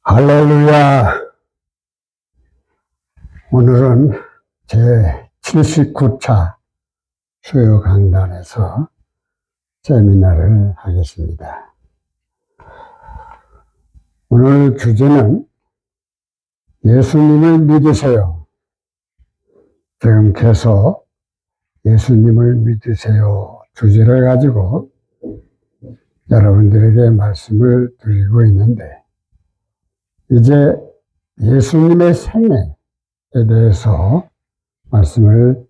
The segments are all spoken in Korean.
할렐루야. 오늘은 제 79차 수요 강단에서 세미나를 하겠습니다. 오늘 주제는 예수님을 믿으세요. 지금 계속 예수님을 믿으세요 주제를 가지고 여러분들에게 말씀을 드리고 있는데, 이제 예수님의 생애에 대해서 말씀을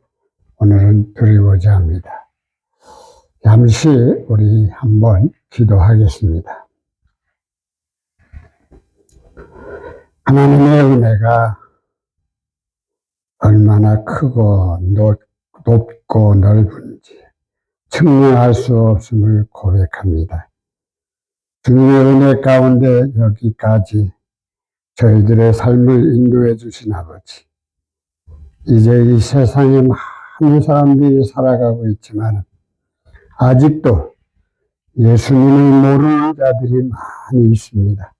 오늘은 드리고자 합니다. 잠시 우리 한번 기도하겠습니다. 하나님의 은혜가 얼마나 크고 높고 넓은지 측량할 수 없음을 고백합니다. 주님의 은혜 가운데 여기까지 저희들의 삶을 인도해 주신 아버지, 이제 이 세상에 많은 사람들이 살아가고 있지만 아직도 예수님을 모르는 자들이 많이 있습니다.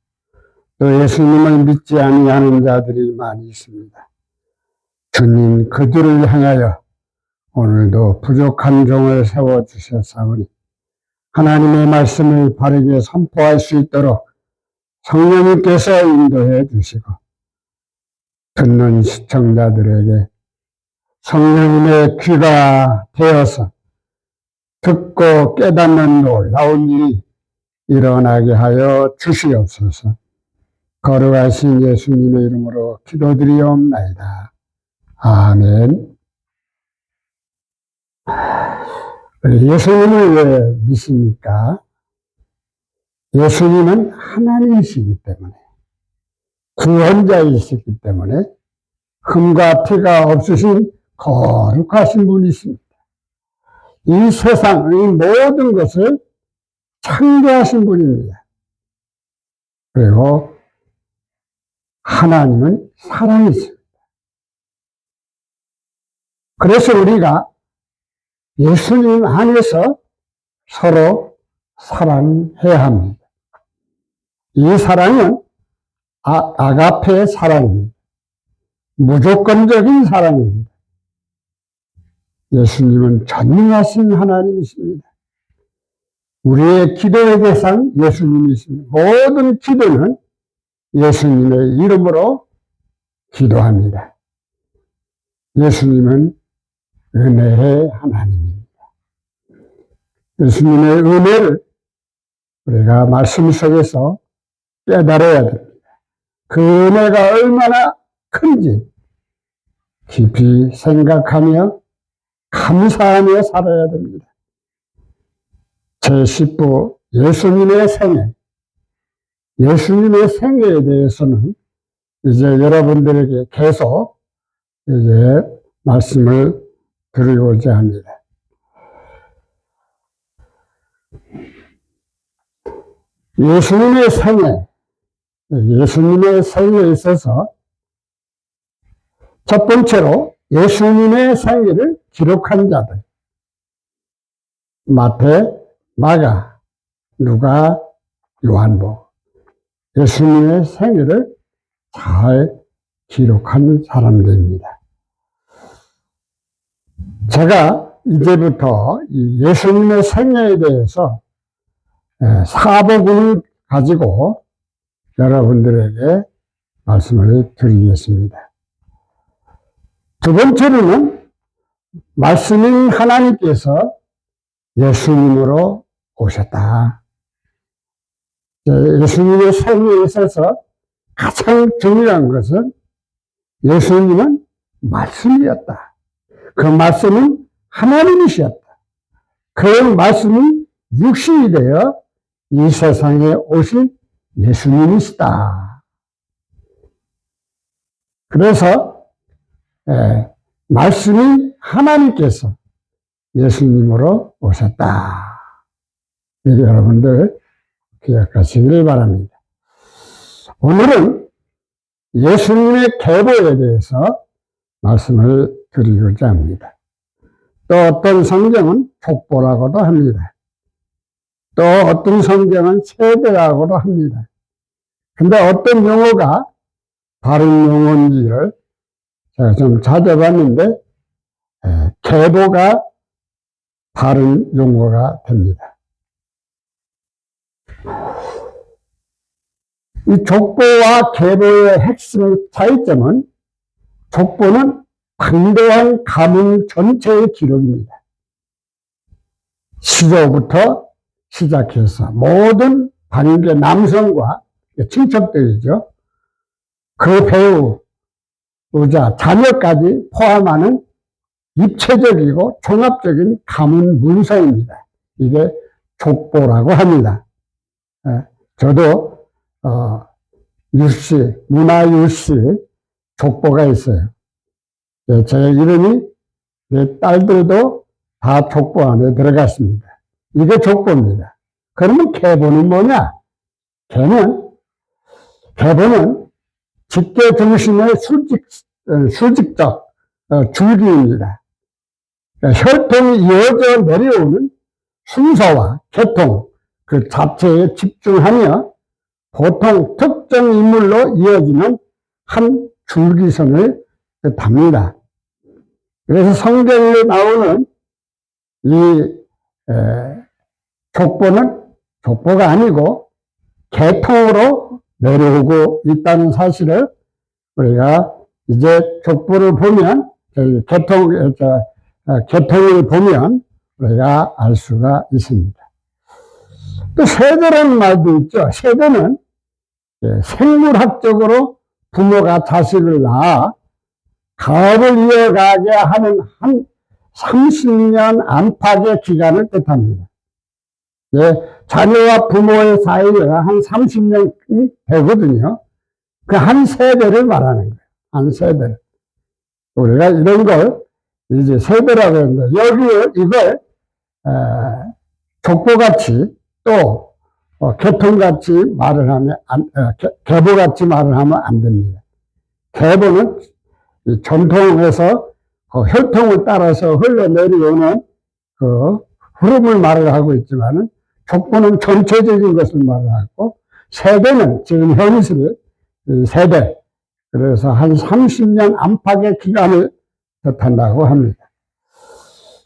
또 예수님을 믿지 아니하는 자들이 많이 있습니다. 주님, 그들을 향하여 오늘도 부족한 종을 세워주셨사오니 하나님의 말씀을 바르게 선포할 수 있도록 성령님께서 인도해 주시고, 듣는 시청자들에게 성령님의 귀가 되어서 듣고 깨닫는 놀라운 일이 일어나게 하여 주시옵소서. 거룩하신 예수님의 이름으로 기도드리옵나이다. 아멘. 예수님을 왜 믿습니까? 예수님은 하나님이시기 때문에, 구원자이시기 때문에 흠과 티가 없으신 거룩하신 분이십니다. 이 세상의 모든 것을 창조하신 분입니다. 그리고 하나님은 사랑이십니다. 그래서 우리가 예수님 안에서 서로 사랑해야 합니다. 이 사랑은 아가페의 사랑입니다. 무조건적인 사랑입니다. 예수님은 전능하신 하나님이십니다. 우리의 기도의 대상 예수님이십니다. 모든 기도는 예수님의 이름으로 기도합니다. 예수님은 은혜의 하나님입니다. 예수님의 은혜를 우리가 말씀 속에서 깨달아야 됩니다. 그 은혜가 얼마나 큰지 깊이 생각하며 감사하며 살아야 됩니다. 제10부 예수님의 생애. 예수님의 생애에 대해서는 이제 여러분들에게 계속 이제 말씀을 드리고자 합니다. 예수님의 생애, 예수님의 생애에 있어서 첫 번째로 예수님의 생애를 기록한 자들, 마태, 마가, 누가, 요한복음, 예수님의 생애를 잘 기록한 사람들입니다. 제가 이제부터 예수님의 생애에 대해서 사복음을 가지고 여러분들에게 말씀을 드리겠습니다. 두 번째로는 말씀인 하나님께서 예수님으로 오셨다. 예수님의 생애에 있어서 가장 중요한 것은 예수님은 말씀이었다. 그 말씀은 하나님이셨다. 그 말씀이 육신이 되어 이 세상에 오신 예수님이시다. 그래서 말씀이 하나님께서 예수님으로 오셨다. 여러분들 기억하시길 바랍니다. 오늘은 예수님의 계보에 대해서 말씀을 드리고자 합니다. 또 어떤 성경은 족보라고도 합니다. 또 어떤 성경은 세대라고도 합니다. 근데 어떤 용어가 바른 용어인지를 제가 좀 찾아봤는데 계보가 바른 용어가 됩니다. 이 족보와 계보의 핵심 차이점은 족보는 방대한 가문 전체의 기록입니다. 시조부터 시작해서 모든 반개 남성과 친척들이죠. 그 배우, 의자, 자녀까지 포함하는 입체적이고 종합적인 가문 문서입니다. 이게 족보라고 합니다. 저도 유씨, 문화유씨 족보가 있어요. 제 이름이 내 딸들도 다 족보 안에 들어갔습니다. 이게 족보입니다. 그러면 계보는 뭐냐? 계보는 직계 중심의 수직적 줄기입니다. 혈통이 이어져 내려오는 순서와 계통 그 자체에 집중하며 보통 특정 인물로 이어지는 한 줄기선을 답니다. 그래서 성경에 나오는 이 족보는 족보가 아니고 계통으로 내려오고 있다는 사실을 우리가 이제 족보를 보면 계통을 보면 우리가 알 수가 있습니다. 또 세대라는 말도 있죠. 세대는 생물학적으로 부모가 자식을 낳아 가업을 이어가게 하는 한 30년 안팎의 기간을 뜻합니다. 자녀와 부모의 사이가 한 30년이 되거든요. 그 한 세대를 말하는 거예요. 한 세대를. 우리가 이런 걸 이제 세대라고 하는데, 이걸 족보같이 또 계통같이 말을 하면, 계보같이 말을 하면 안 됩니다. 계보는 전통에서 그 혈통을 따라서 흘러내려오는 그 흐름을 말을 하고 있지만은 족보는 전체적인 것을 말을 하고 세대는 지금 현실 세대 그래서 한 30년 안팎의 기간을 뜻한다고 합니다.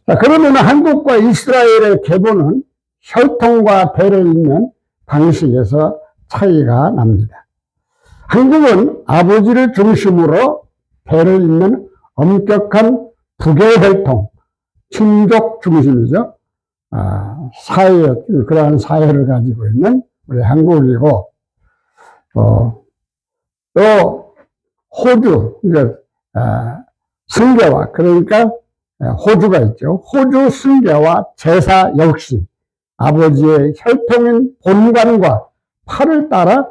자, 그러면 한국과 이스라엘의 계보는 혈통과 대를 잇는 방식에서 차이가 납니다. 한국은 아버지를 중심으로 대를 잇는 엄격한 부계 혈통, 친족 중심이죠. 그러한 사회를 가지고 있는 우리 한국이고, 또 호주, 승계와, 그러니까 호주가 있죠. 호주 승계와 제사 역시 아버지의 혈통인 본관과 팔을 따라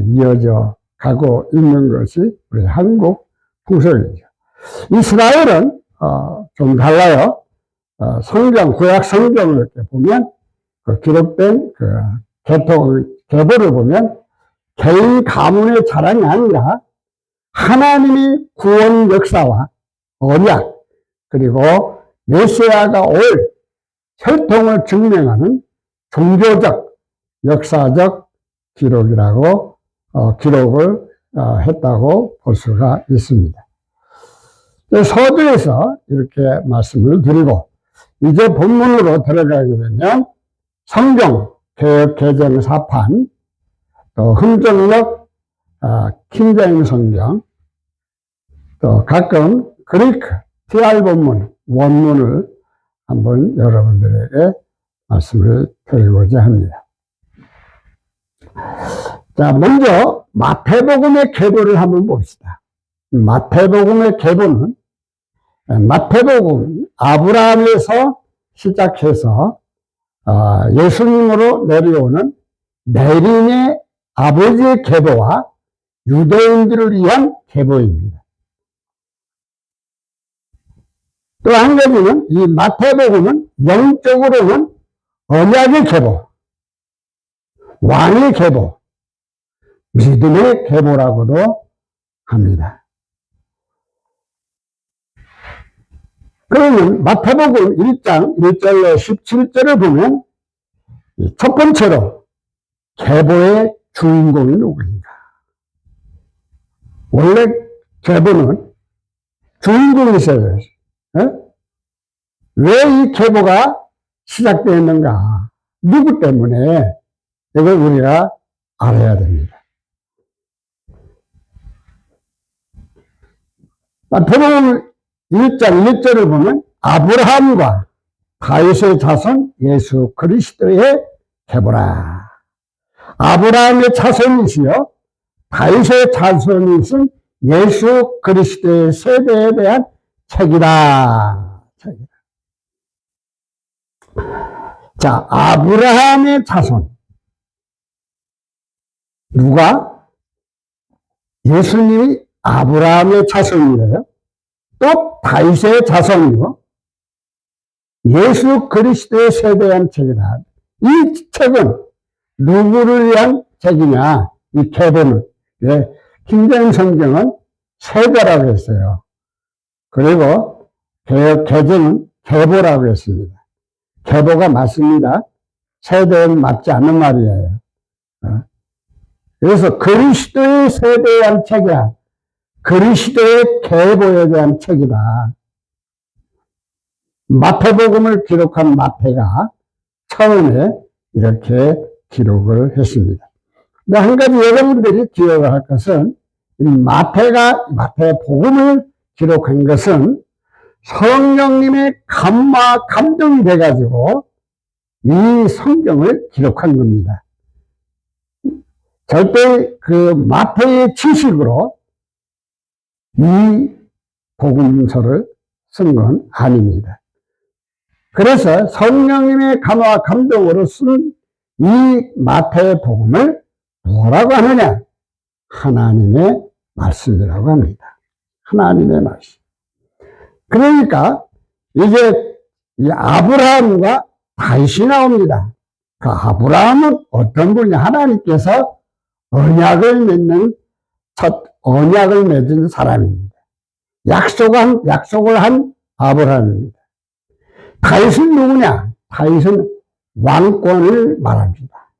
이어져 가고 있는 것이 우리 한국 풍속이죠. 이스라엘은 좀 달라요. 구약 성경을 이렇게 보면 기록된 계보를 보면 개인 가문의 자랑이 아니라 하나님이 구원 역사와 언약 그리고 메시아가 올 혈통을 증명하는 종교적 역사적 기록을 했다고 볼 수가 있습니다. 서두에서 이렇게 말씀을 드리고 이제 본문으로 들어가게 되면 성경 개역 개정 사판 또 흥정역 킹제임스 성경 또 가끔 그리크 TR 본문 원문을 한번 여러분들에게 말씀을 드리고자 합니다. 자, 먼저 마태복음의 계보를 한번 봅시다. 마태복음의 계보는 마태복음 아브라함에서 시작해서 예수님으로 내려오는 내림의 아버지의 계보와 유대인들을 위한 계보입니다. 또 한 가지는 이 마태복음은 영적으로는 언약의 계보, 왕의 계보, 믿음의 계보라고도 합니다. 그러면 마태복음 1장 1절로 17절을 보면 첫 번째로 계보의 주인공이 누구인가? 원래 계보는 주인공이 있어요. 왜 이 계보가 시작되었는가? 누구 때문에? 이걸 우리가 알아야 됩니다. 마태복음 1장 1절을 보면 아브라함과 다윗의 자손 예수 그리스도의 계보라. 아브라함의 자손이시여 다윗의 자손이신 예수 그리스도의 세대에 대한 책이다. 자, 아브라함의 자손. 누가? 예수님이 아브라함의 자손이래요. 또 다윗의 자손이고 예수 그리스도의 세대한 책이다. 이 책은 누구를 위한 책이냐? 이 계보는 킹제임스 성경은 세대라고 했어요. 그리고 개정은 계보라고 했습니다. 계보가 맞습니다. 세대는 맞지 않는 말이에요. 그래서 그리스도의 세대에 대한 책이야. 그리스도의 계보에 대한 책이다. 마태복음을 기록한 마태가 처음에 이렇게 기록을 했습니다. 근데 한 가지 여러분들이 기억을 할 것은 마태복음을 기록한 것은 성령님의 감화 감동이 돼가지고 이 성경을 기록한 겁니다. 절대 그 마태의 지식으로 이 복음서를 쓴 건 아닙니다. 그래서 성령님의 감화 감동으로 쓴 이 마태의 복음을 뭐라고 하느냐? 하나님의 말씀이라고 합니다. 하나님의 말씀. 그러니까 이제 이 아브라함과 다윗이 나옵니다. 그 아브라함은 어떤 분이 하나님께서 언약을 맺은 사람입니다. 약속을 한 아브라함입니다. 다윗은 누구냐? 다윗은 왕권을 말합니다.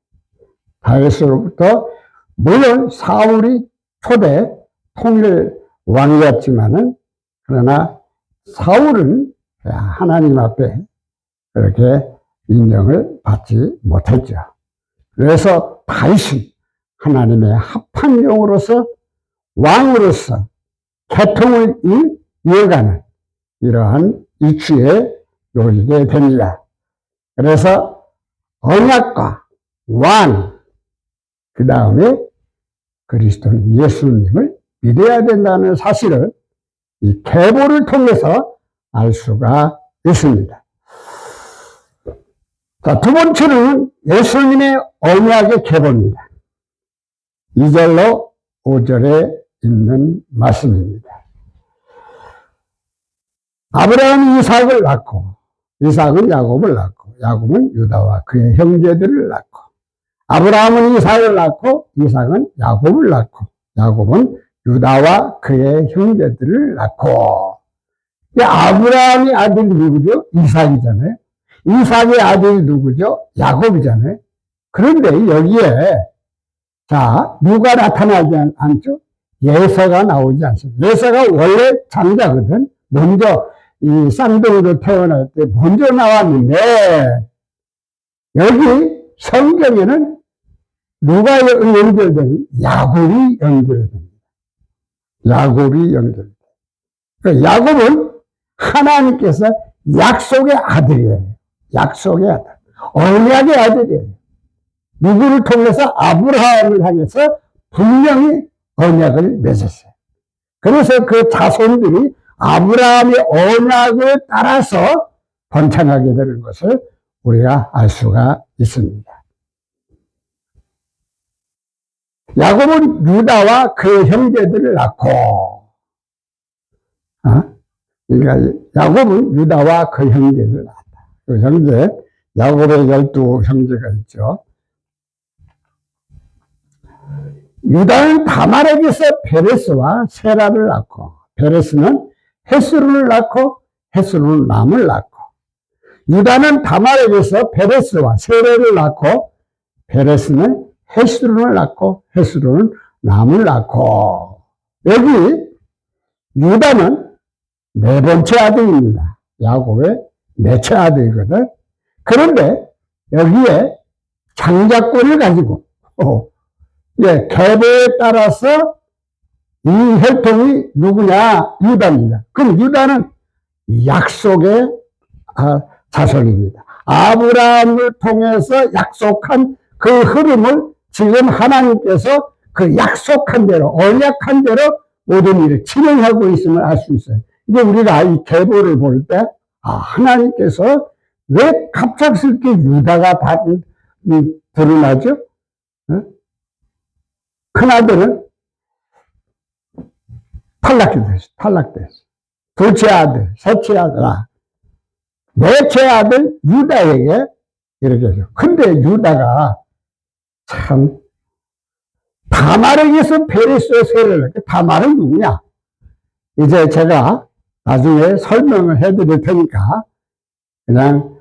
다윗으로부터 물론 사울이 초대 통일 왕이었지만은 그러나 사울은 하나님 앞에 그렇게 인정을 받지 못했죠. 그래서 다윗은 하나님의 합한 영으로서 왕으로서 계통을 이어가는 이러한 이치에 놓이게 됩니다. 그래서 언약과 왕, 그 다음에 그리스도는 예수님을 믿어야 된다는 사실을 이 계보를 통해서 알 수가 있습니다. 자, 두 번째는 예수님의 언약의 계보입니다. 2절로 5절에 있는 말씀입니다. 아브라함이 이삭을 낳고 이삭은 야곱을 낳고 야곱은 유다와 그의 형제들을 낳고 아브라함은 이삭을 낳고 이삭은 야곱을 낳고 야곱은 유다와 그의 형제들을 낳고 아브라함의 아들이 누구죠? 이삭이잖아요. 이삭의 아들이 누구죠? 야곱이잖아요. 그런데 여기에 자 누가 나타나지 않죠? 예서가 나오지 않습니다. 예서가 원래 장자거든. 먼저 이 쌍둥이로 태어날 때 먼저 나왔는데 여기 성경에는 누가 연결되는? 야곱이 연결됩니다. 야곱이 연결됩니다. 그러니까 야곱은 하나님께서 약속의 아들이에요. 약속의 아들. 언약의 아들이에요. 누구를 통해서? 아브라함을 향해서 분명히 언약을 맺었어요. 그래서 그 자손들이 아브라함의 언약을 따라서 번창하게 되는 것을 우리가 알 수가 있습니다. 야곱은 유다와 그 형제들을 낳고, 그러니까 야곱은 유다와 그 형제를 낳았다. 그 형제, 야곱의 12형제가 있죠. 유다는 다말에게서 베레스와 세라를 낳고, 베레스는 헤스론을 낳고, 헤스론은 람을 낳고, 유다는 다말에게서 베레스와 세레를 낳고, 베레스는 헤스론을 낳고, 헤스론은 람을 낳고, 여기 유다는 네 번째 아들입니다. 야곱의 넷째 아들이거든. 그런데 여기에 장자권을 가지고, 계보에 따라서 이 혈통이 누구냐? 유다입니다. 그럼 유다는 약속의 자손입니다. 아브라함을 통해서 약속한 그 흐름을 지금 하나님께서 그 약속한 대로, 언약한 대로 모든 일을 진행하고 있음을 알 수 있어요. 이제 우리가 이 계보를 볼 때, 하나님께서 왜 갑작스럽게 유다가 다 드러나죠? 큰아들은 탈락됐어. 둘째 아들, 셋째 아들, 넷째 아들 유다에게 이렇게 해줘. 근데 유다가 참, 다말에게서 베레스의 세를 낳게. 다말은 누구냐? 이제 제가 나중에 설명을 해드릴 테니까 그냥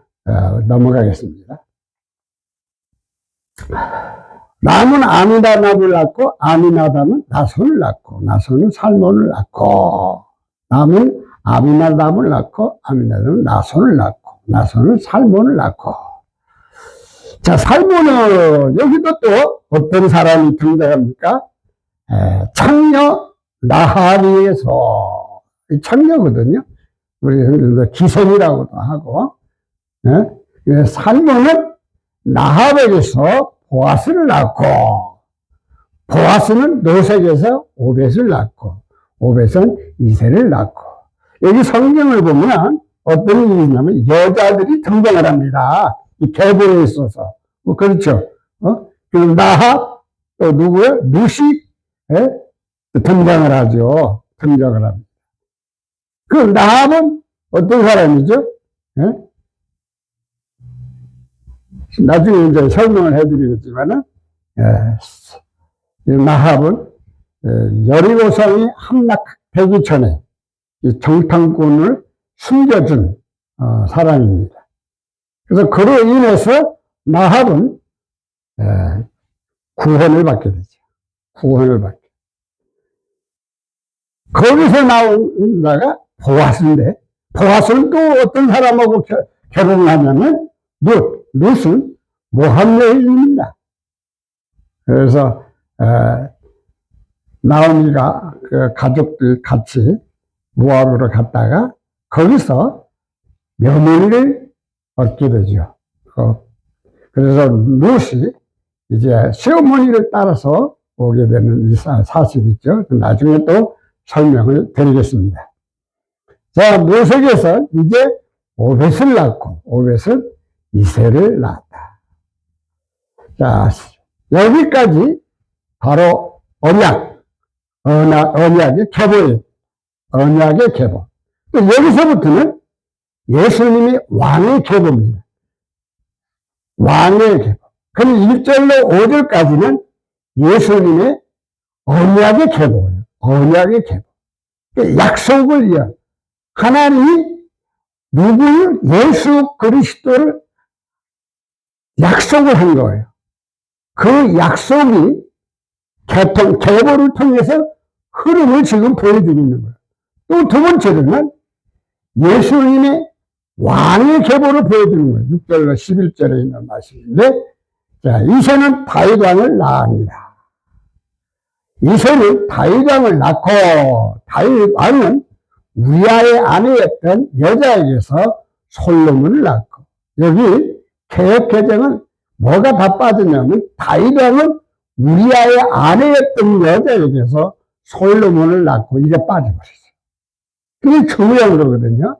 넘어가겠습니다. 람은 아미나답을 낳고, 아미나답은 나손을 낳고, 나손은 살몬을 낳고, 람은 아미나답을 낳고, 아미나답은 나손을 낳고, 나손은 살몬을 낳고. 자, 살몬은 여기도 또 어떤 사람이 등장합니까? 창녀 나하리에서, 창녀거든요. 우리 기생이라고도 하고, 살몬은 나합에게서 보아스를 낳고, 보아스는 노색에서 오벳을 낳고, 오벳은 이세를 낳고. 여기 성경을 보면 어떤 일이 있냐면 여자들이 등장을 합니다. 이 계보에 있어서. 그렇죠. 그럼 나합, 또 누구요? 루시, 등장을 하죠. 등장을 합니다. 그 나합은 어떤 사람이죠? 나중에 이제 설명을 해드리겠지만은, 나합은 여리고성이 함락되기 전에 이 정탐꾼을 숨겨준 사람입니다. 그래서 그로 인해서 나합은 구원을 받게 되죠. 구원을 받게. 거기서 나온 나가 보아스인데, 보아스는 또 어떤 사람하고 결혼을 하냐면 룻은 모함 여인입니다. 그래서 나오미가 그 가족들 같이 모압으로 갔다가 거기서 며느리를 얻게 되죠. 그래서 룻이 이제 시어머니를 따라서 오게 되는 이 사실이죠. 나중에 또 설명을 드리겠습니다. 자, 모색에서 이제 오벳을 낳고, 오벳은 이세를 낳았다. 자, 여기까지 바로 언약의 계보예요. 언약의 계보. 또 여기서부터는 예수님이 왕의 계보입니다. 왕의 계보. 그럼 1절로 5절까지는 예수님의 언약의 계보예요. 언약의 계보. 약속을 위한, 하나님이 누구를? 예수 그리스도를 약속을 한 거예요. 그 약속이 계보를 통해서 흐름을 지금 보여주고 있는 거예요. 또 두 번째로는 예수님의 왕의 계보를 보여주는 거예요. 6절로 11절에 있는 말씀인데, 자, 이새는 다윗 왕을 낳습니다. 이새는 다윗 왕을 낳고, 다윗 왕은 우리아의 아내였던 여자에게서 솔로몬을 낳고, 여기 개역 개정은 뭐가 다 빠졌냐면 다윗 왕은 우리아의 아내였던 여자에게서 솔로몬을 낳고 이게 빠져버렸어요. 그게 중요한 거거든요.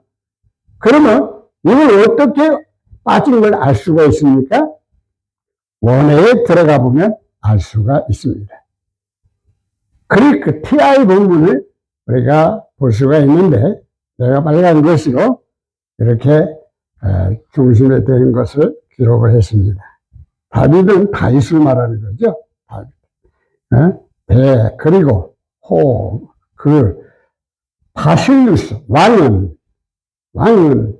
그러면 이걸 어떻게 빠진 걸 알 수가 있습니까? 원어에 들어가 보면 알 수가 있습니다. 그리고 TI 본문을 우리가 볼 수가 있는데, 내가 빨간 것으로 이렇게 중심에 된 것을 기록을 했습니다. 다윗은 다윗을 말하는 거죠. 배, 그리고 바실루스 왕은 왕은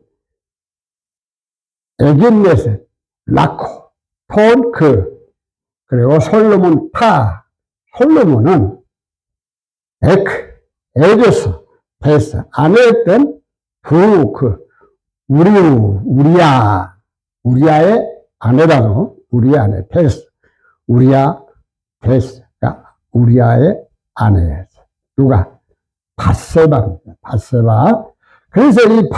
에겐넷을 낳고, 톤 그리고 솔로몬 솔로몬은 에게스, 베스, 아내였던 우리아의 아내라고, 우리의 아내, 베스가 우리아의 아내였어. 누가? 밧세바입니다. 밧세바. 그래서 이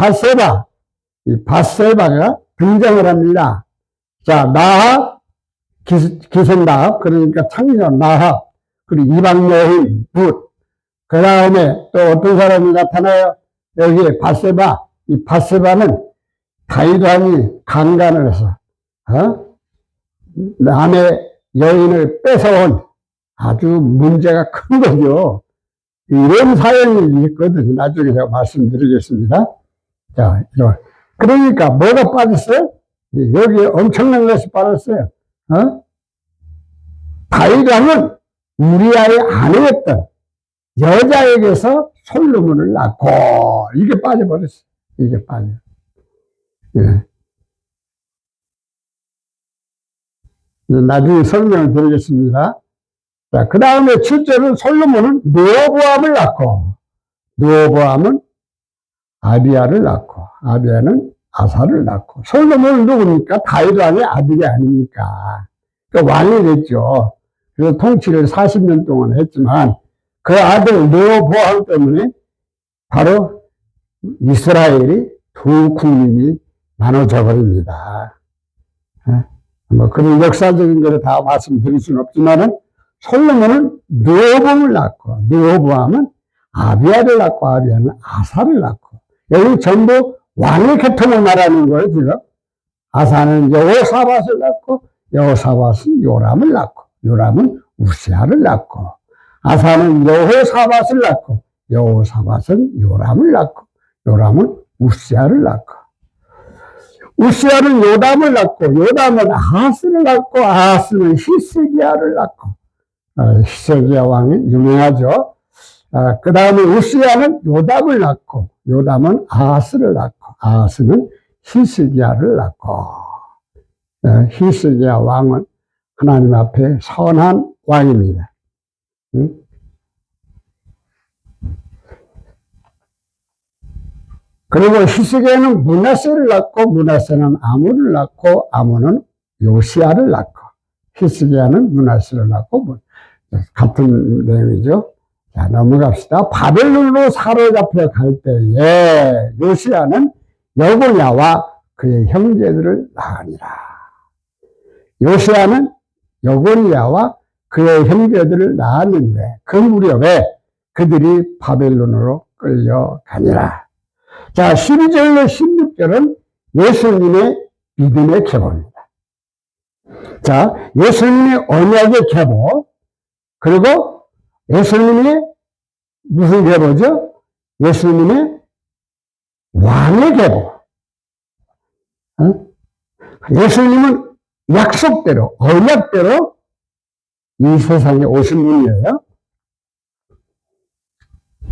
밧세바가 등장을 합니다. 자, 나합, 기생나합, 그러니까 창녀 나합, 그리고 이방 여인 룻, 그 다음에 또 어떤 사람이 나타나요? 여기에 밧세바. 이 밧세바는 다윗 왕이 강간을 해서 남의 여인을 뺏어온 아주 문제가 큰 거죠. 이런 사연이 있거든요. 나중에 제가 말씀드리겠습니다. 자, 그러니까 뭐가 빠졌어요? 여기에 엄청난 것이 빠졌어요. 다윗 왕은 우리아의 아내였던 여자에게서 솔로몬을 낳고, 이게 빠져버렸어요. 이게 빠져. 예. 나중에 설명을 드리겠습니다. 자, 그 다음에 7절은 솔로몬은 르호보암을 낳고, 르호보암은 아비야를 낳고, 아비야는 아사를 낳고, 솔로몬은 누굽니까? 다윗 왕의 아들이 아닙니까? 그러니까 왕이 됐죠. 그래서 통치를 40년 동안 했지만, 그 아들 르호보암 때문에 바로 이스라엘이 두 국민이 나눠져 버립니다. 뭐 그런 역사적인 거를 다 말씀드릴 수는 없지만은, 솔로몬은 르호보암을 낳고, 르호보암은 아비야를 낳고, 아비야는 아사를 낳고, 여기 전부 왕의 계통을 말하는 거예요, 지금. 아사는 여호사밧을 낳고, 여호사밧은 요람을 낳고, 요람은 우시아를 낳고, 아사는 여호사밧을 낳고, 여호사밧은 요람을 낳고, 요람은 우시아를 낳고, 우시아는 요담을 낳고, 요담은 아하스를 낳고, 아하스는 히스기야를 낳고, 히스기야 왕이 유명하죠. 그 다음에 우시아는 요담을 낳고, 요담은 아하스를 낳고, 아하스는 히스기야를 낳고, 히스기야 왕은 하나님 앞에 선한 왕입니다. 그리고 히스기야는 므낫세를 낳고, 므낫세는 아몬을 낳고, 아몬은 요시야를 낳고, 히스기야는 므낫세를 낳고, 같은 내용이죠. 자, 넘어갑시다. 바벨론으로 사로잡혀 갈 때에 요시야는 여고냐와 그의 형제들을 낳으니라. 요시야는 여고니야와 그의 형제들을 낳았는데 그 무렵에 그들이 바벨론으로 끌려가니라. 자, 12절로 16절은 예수님의 믿음의 계보입니다. 자, 예수님의 언약의 계보, 그리고 예수님의 무슨 계보죠? 예수님의 왕의 계보. 예수님은 약속대로, 언약대로 이 세상에 오신 분이에요.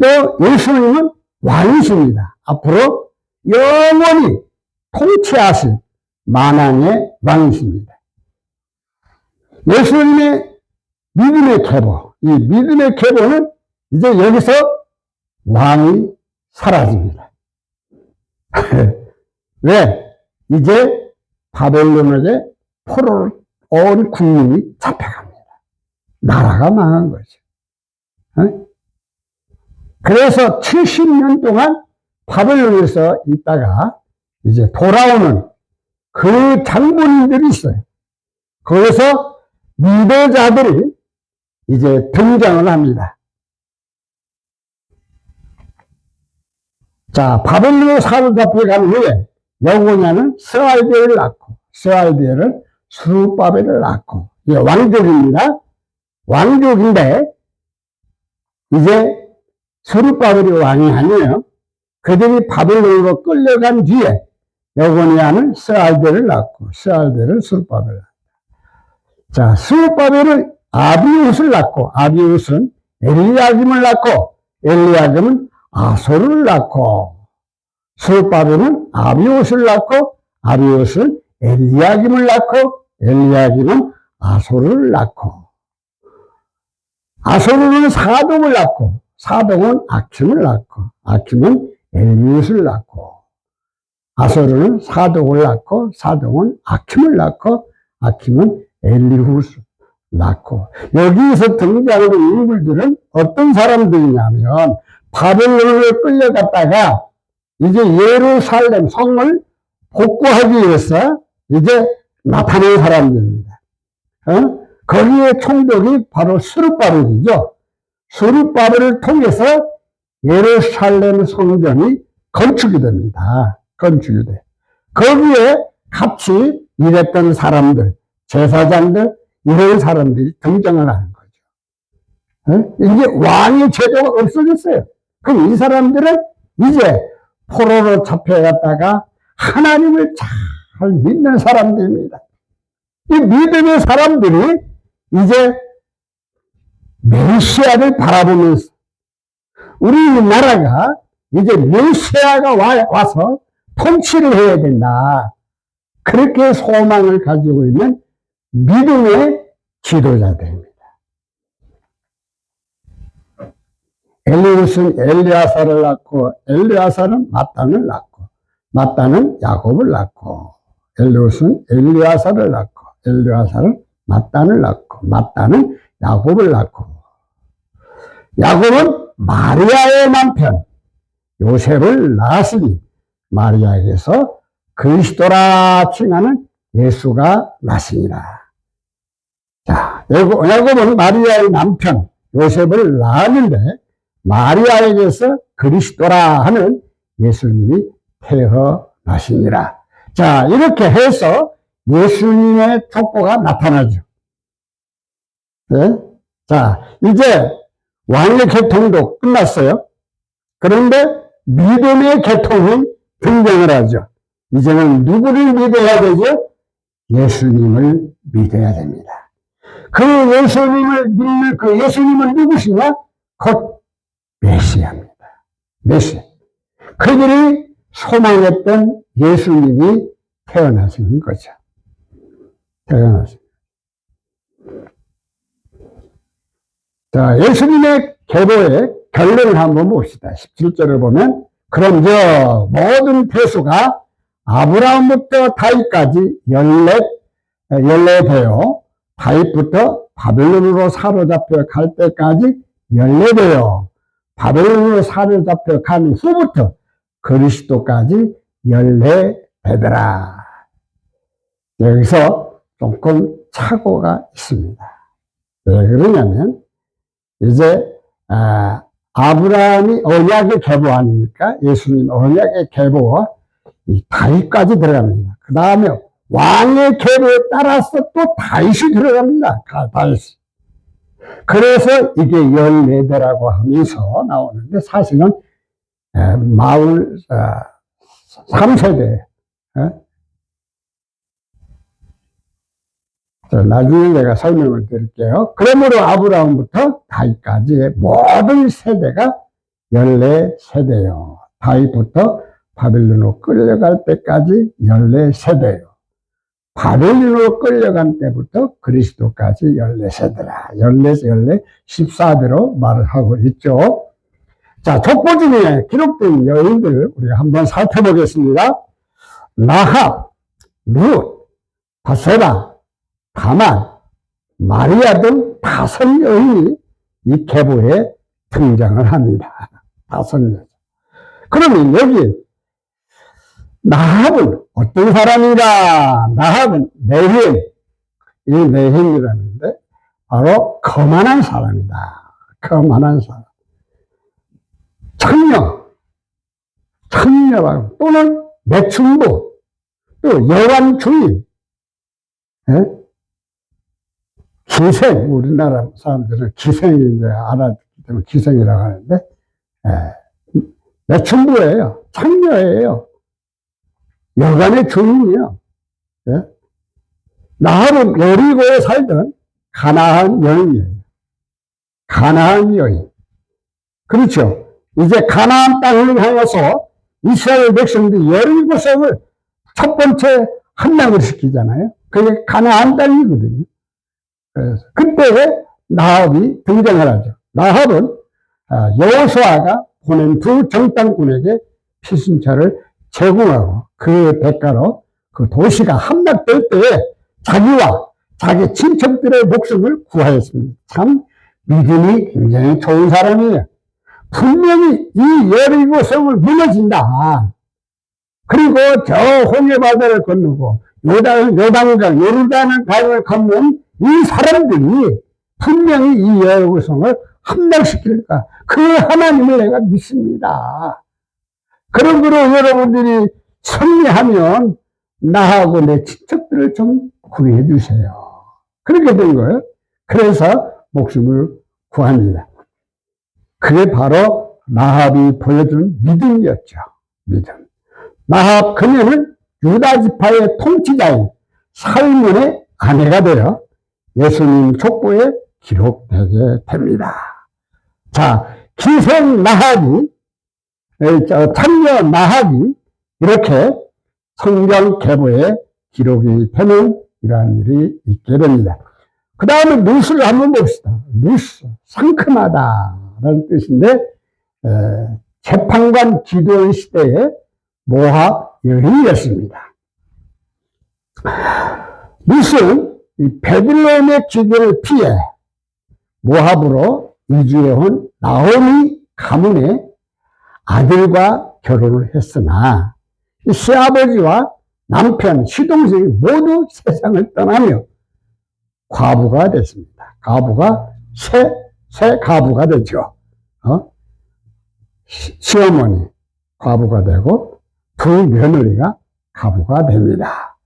또 예수님은 왕이십니다. 앞으로 영원히 통치하실 만왕의 왕이십니다. 예수님의 믿음의 계보, 이 믿음의 계보는 이제 여기서 왕이 사라집니다. 왜? 이제 바벨론에게 포로로 온 국민이 잡혀갑니다. 나라가 망한 거죠. 그래서 70년 동안 바벨론에서 있다가 이제 돌아오는 그 장본인들이 있어요. 거기서 리더자들이 이제 등장을 합니다. 자, 바벨론으로 사로잡혀간 후에 여고냐는 스알디엘을 낳고, 스알디엘은 스룹바벨을 낳고, 이게 왕족입니다. 왕족인데 이제 스룹바벨이 왕이 아니에요. 그들이 바벨론으로 끌려간 뒤에 여고니아는 스알디엘을 낳고, 스알디엘은 스룹바벨을 낳고, 자, 스룹바벨은 아비웃을 낳고, 아비웃은 엘리야김을 낳고, 엘리야김은 아소를 낳고, 스룹바벨은 아비옷을 낳고 아비옷은 엘리야김을 낳고 엘리야김은 아소를 낳고 아소르는 사독을 낳고 사독은 아킴을 낳고 아킴은 엘리웃을 낳고 아소르는 사독을 낳고 사독은 아킴을 낳고 아킴은 엘리훗을 낳고 여기서 등장하는 인물들은 어떤 사람들이냐면 바벨론을 끌려갔다가 이제 예루살렘 성을 복구하기 위해서 이제 나타난 사람들입니다. 거기에 총독이 바로 스룹바벨이죠. 스룹바벨을 통해서 예루살렘 성전이 건축이 됩니다. 건축이 돼. 거기에 같이 일했던 사람들, 제사장들, 이런 사람들이 등장을 하는 거죠. 이제 왕의 제도가 없어졌어요. 그럼 이 사람들은 이제 포로로 잡혀갔다가 하나님을 잘 믿는 사람들입니다. 이 믿음의 사람들이 이제 메시아를 바라보면서 우리나라가 이제 메시아가 와서 통치를 해야 된다. 그렇게 소망을 가지고 있는 믿음의 지도자들입니다. 엘리웃은 엘리아사를 낳고 엘리아사는 마탄을 낳고 마탄은 야곱을 낳고 엘리웃은 엘리아사를 낳고 엘리아사는 마탄을 낳고 마탄은 야곱을 낳고 야곱은 마리아의 남편 요셉을 낳았으니 마리아에게서 그리스도라 칭하는 예수가 났으니라. 자, 야곱은 마리아의 남편 요셉을 낳았는데 마리아에게서 그리스도라 하는 예수님이 태어나시니라. 자, 이렇게 해서 예수님의 족보가 나타나죠. 네? 자, 이제 왕의 계통도 끝났어요. 그런데 믿음의 계통이 등장을 하죠. 이제는 누구를 믿어야 되죠? 예수님을 믿어야 됩니다. 그 예수님을 믿는 그 예수님은 누구시냐? 곧 메시아입니다. 메시아. 그들이 소망했던 예수님이 태어나시는 거죠. 태어나시는. 자, 예수님의 계보의 결론을 한번 봅시다. 17절을 보면, 그런즉 모든 태수가 아브라함부터 다윗까지 연례되어 다윗부터 바벨론으로 사로잡혀 갈 때까지 연례되어 바벨론으로 사로잡혀 간 후부터 그리스도까지 연례되더라. 여기서 조금 착오가 있습니다. 왜 그러냐면 이제 아브라함이 언약의 계보 아닙니까? 예수님 언약의 계보와 이 다윗까지 들어갑니다. 그 다음에 왕의 계보에 따라서 또 다윗이 들어갑니다. 다윗이. 그래서 이게 14대라고 하면서 나오는데 사실은 43세대. 나중에 제가 설명을 드릴게요. 그러므로 아브라함부터 다윗까지의 모든 세대가 14세대요. 다윗부터 바벨론으로 끌려갈 때까지 14세대요. 바벨론으로 끌려간 때부터 그리스도까지 14세대라. 14대로 말을 하고 있죠. 자, 족보 중에 기록된 여인들 우리가 한번 살펴보겠습니다. 라합, 룻, 바세바, 다만, 마리아 등 5 여인이 이 계보에 등장을 합니다. 5 여인. 그러면 여기 라합은 어떤 사람이라? 라합은 네힘, 이 네힘이라는데 바로 거만한 사람이다. 거만한 사람. 청녀 또는 매춘부, 또 여관 주인, 기생, 우리나라 사람들은 기생이 이제 알아듣기 때문에 기생이라고 하는데, 매춘부예요. 청녀예요. 여관의 주인이요. 예? 라합은 여리고에 살던 가나안 여인이에요. 가나안 여인. 그렇죠. 이제 가나안 땅을 향해서 이스라엘 백성들이 17성을 첫 번째 함락을 시키잖아요. 그게 가나안 땅이거든요. 그래서 그때 나합이 등장을 하죠. 나합은 여호수아가 보낸 두 정탐꾼에게 피순처를 제공하고 그 대가로 그 도시가 함락될 때에 자기와 자기 친척들의 목숨을 구하였습니다. 참 믿음이 굉장히 좋은 사람이에요. 분명히 이 여리고성을 무너진다. 그리고 저 홍해바다를 건너고 요단강, 요르단강을 건넌 이 사람들이 분명히 이 여리고성을 함락시킬까. 그 하나님을 내가 믿습니다. 그러므로 여러분들이 승리하면 나하고 내 친척들을 좀 구해 주세요. 그렇게 된 거예요. 그래서 목숨을 구합니다. 그게 바로 나합이 보여준 믿음이었죠. 믿음. 나합 그녀는 유다 지파의 통치자인 살몬의 아내가 되어 예수님 족보에 기록되게 됩니다. 자, 기생 나합이, 참여 나합이 이렇게 성경 계보에 기록이 되는 이러한 일이 있게 됩니다. 그 다음에 룻을 한번 봅시다. 룻, 상큼하다라는 뜻인데, 재판관 기도원 시대에 모압 여인이었습니다. 룻은 베들레헴의 기근을 피해 모압으로 이주해온 나오미 가문의 아들과 결혼을 했으나 시아버지와 남편, 시동생이 모두 세상을 떠나며 과부가 됐습니다. 과부가 새 과부가 되죠. 시어머니 과부가 되고 두 며느리가 과부가 됩니다.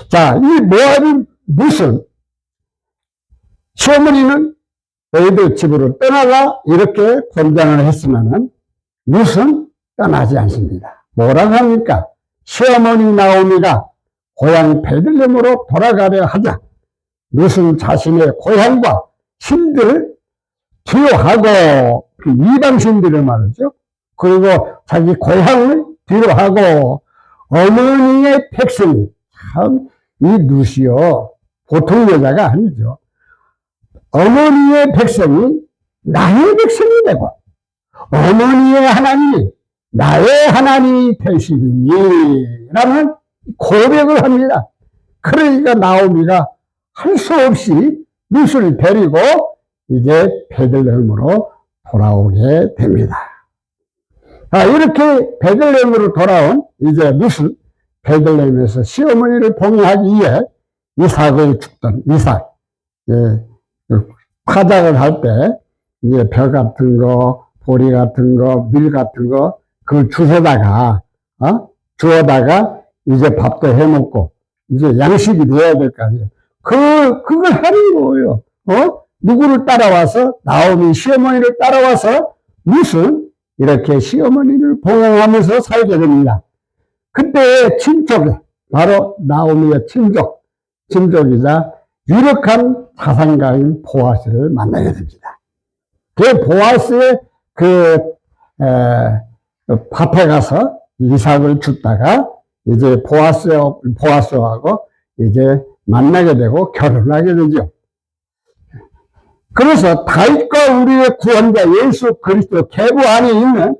자, 이 모압이 룻은 시어머니는 너희들 집으로 떠나가 이렇게 권장을 했으면은 룻은 떠나지 않습니다. 뭐라고 합니까? 시어머니 나오미가 고향 베들레헴으로 돌아가려 하자 룻은 자신의 고향과 신들을 뒤로하고 이방 신들을 말이죠. 그리고 자기 고향을 뒤로하고 어머니의 백성이 참 이 룻이요 보통 여자가 아니죠. 어머니의 백성이 나의 백성이 되고 어머니의 하나님이 나의 하나님이 되시리니 라는 고백을 합니다. 그러니까 나오미가 할 수 없이 룻을 데리고 이제 베들레헴으로 돌아오게 됩니다. 이렇게 베들레헴으로 돌아온 이제 룻은 베들레헴에서 시어머니를 봉양하기 위해 이삭을 죽던 이삭, 파작을 할 때 이제 벼 같은 거, 보리 같은 거, 밀 같은 거, 그걸 주워다가 이제 밥도 해 먹고, 이제 양식이 돼야 될 거 아니에요. 그걸 하는 거예요. 누구를 따라와서, 나오미 시어머니를 따라와서, 룻은 이렇게 시어머니를 봉양하면서 살게 됩니다. 그때 친족이, 바로 나오미의 친족이자 유력한 자산가인 보아스를 만나게 됩니다. 그 보아스의 밭에 가서 이삭을 줍다가 이제 보아스하고 이제 만나게 되고 결혼을 하게 되죠. 그래서 다윗과 우리의 구원자 예수 그리스도 계보 안에 있는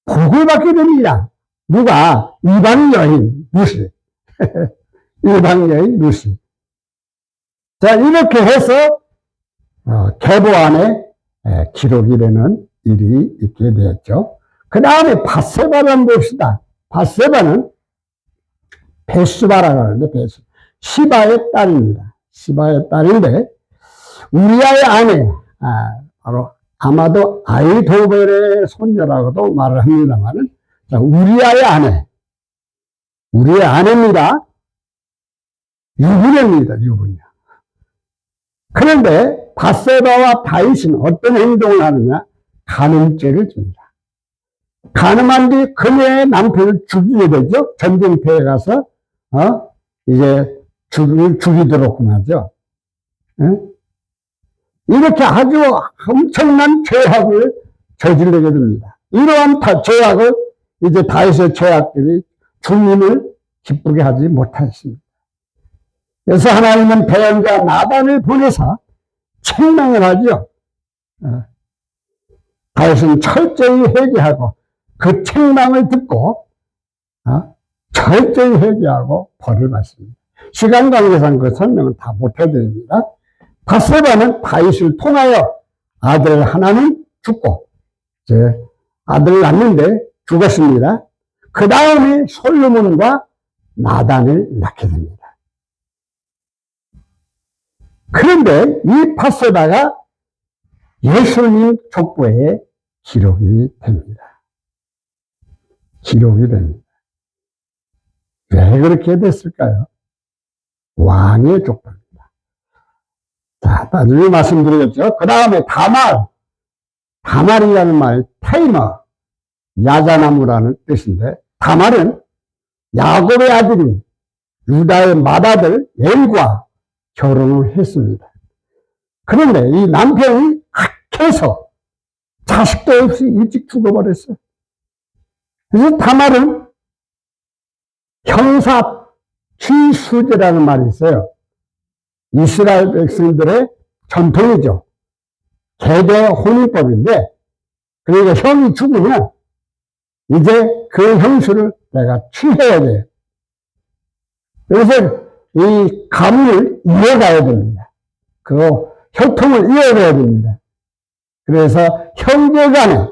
복을 받게 됩니다. 누가? 이방 여인 룻이. 이방 여인 룻이. 자, 이렇게 해서 계보 안에 기록이 되는 일이 있게 되었죠. 그 다음에 밧세바를 한번 봅시다. 밧세바는 베스바라고 하는데 시바의 딸입니다. 시바의 딸인데 우리아의 아내, 바로 아마도 아이도벨의 손녀라고도 말을 합니다만은 우리아의 아내, 우리의 아내입니다. 유부녀입니다. 유부녀. 그런데 밧세바와 다윗은 어떤 행동을 하느냐? 간음죄를 줍니다. 간음한 뒤 그녀의 남편을 죽이게 되죠. 전쟁터에 가서 이제 죽이도록 하죠. 이렇게 아주 엄청난 죄악을 저지르게 됩니다. 이러한 죄악을 이제 다윗의 죄악들이 주님을 기쁘게 하지 못하였습니다. 그래서 하나님은 배은자 나단을 보내사 책망을 하죠. 다윗은 철저히 회개하고 그 책망을 듣고 철저히 회개하고 벌을 받습니다. 시간 관계상 그 설명은 다 못해드립니다. 밧세바는 다윗을 통하여 아들 하나는 죽고 이제 아들을 낳는데 죽었습니다. 그 다음에 솔로몬과 나단을 낳게 됩니다. 그런데 이 밧세바가 예수님 족보에 기록이 됩니다. 기록이 됩니다. 왜 그렇게 됐을까요? 왕의 족보입니다. 자, 나중에 말씀드리겠죠. 그 다음에 다말이라는 말, 테이머, 야자나무라는 뜻인데, 다말은 야곱의 아들인 유다의 맏아들 엘과 결혼을 했습니다. 그런데 이 남편이 악해서 자식도 없이 일찍 죽어버렸어요. 그래서 다말은 형사 취수제라는 말이 있어요. 이스라엘 백성들의 전통이죠. 계대 혼인법인데, 그러니까 형이 죽으면 이제 그 형수를 내가 취해야 돼요. 그래서 이 가문을 이어가야 됩니다. 그 혈통을 이어가야 됩니다. 그래서 형제 간에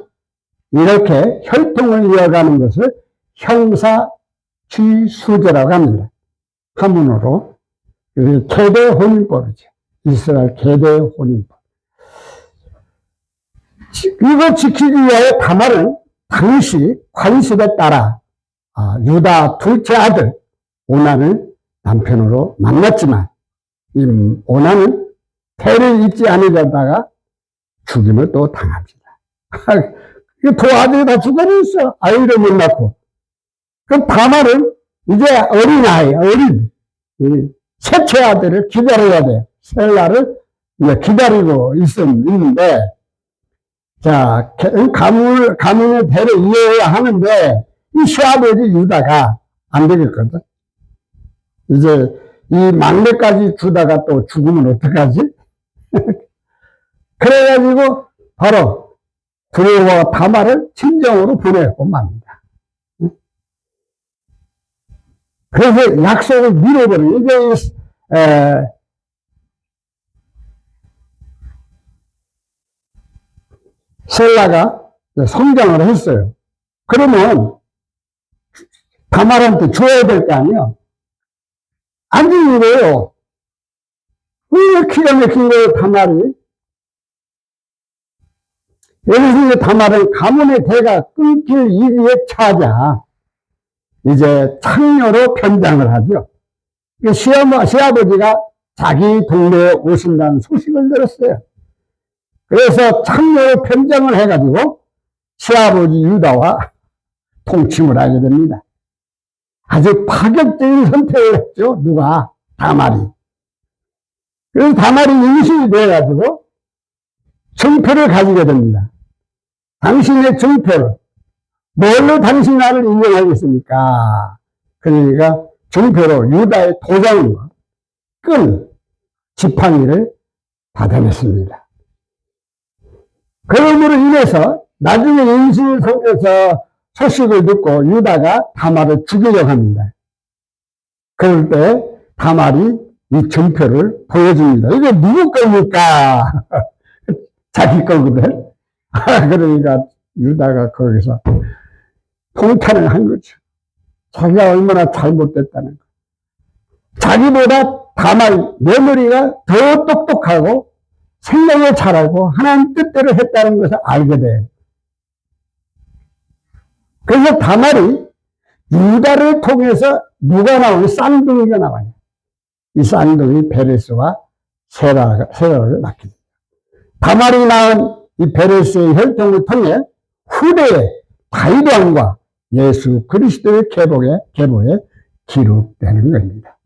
이렇게 혈통을 이어가는 것을 형사 취수제라고 합니다. 한문으로. 계대 혼인법이죠. 이스라엘 계대 혼인법. 이거 지키기 위하여 다말은 당시 관습에 따라 유다 둘째 아들 오난을 남편으로 만났지만 이 오난은 태를 잊지 않으려다가 죽임을 또 당합니다. 두 아들이 다 죽어버렸어. 아이를 못 낳고. 그럼 다말은 이제 어린 셋째 아들을 기다려야 돼요. 셀라를 기다리고 있는데, 자, 가문의 대를 이어야 하는데, 이 시아버지 유다가 안 되겠거든. 이제 이 막내까지 주다가 또 죽으면 어떡하지? 그래가지고 바로 두려워 다말을 친정으로 보내고 맙니다. 그래서 약속을 미뤄버려요. 이제, 셀라가 성장을 했어요. 그러면 다말한테 줘야 될 거 아니에요? 안 주는 거예요. 왜 기가 막힌 거예요, 다말이? 여기서 이제 다말은 가문의 대가 끊길 위기에 처하자 이제 창녀로 변장을 하죠. 시아버지가 자기 동네에 오신다는 소식을 들었어요. 그래서 창녀로 변장을 해가지고 시아버지 유다와 통침을 하게 됩니다. 아주 파격적인 선택을 했죠. 누가? 다말이. 그래서 다말이 임신이 돼가지고 증표를 가지게 됩니다. 당신의 증표를 뭘로 당신 나를 인정하겠습니까? 그러니까 증표로 유다의 도장과 끈, 지팡이를 받아냈습니다. 그럼으로 인해서 나중에 임신을 속에서 소식을 듣고 유다가 다말을 죽이려고 합니다. 그럴 때 다말이 이 증표를 보여줍니다. 이게 누구 겁니까? 자기 거거든. 그러니까 유다가 거기서 통탄을 한 거죠. 자기가 얼마나 잘못됐다는 거. 자기보다 다말 며느리가 더 똑똑하고 생각을 잘하고 하나님 뜻대로 했다는 것을 알게 돼요. 그래서 다말이 유다를 통해서 누가 나오는 쌍둥이가 나와요. 이 쌍둥이 베레스와 세라를 낳게 돼요. 다말이 낳은 이 베레스의 혈통을 통해 후대에 다윗 왕과 예수 그리스도의 계보에 기록되는 겁니다.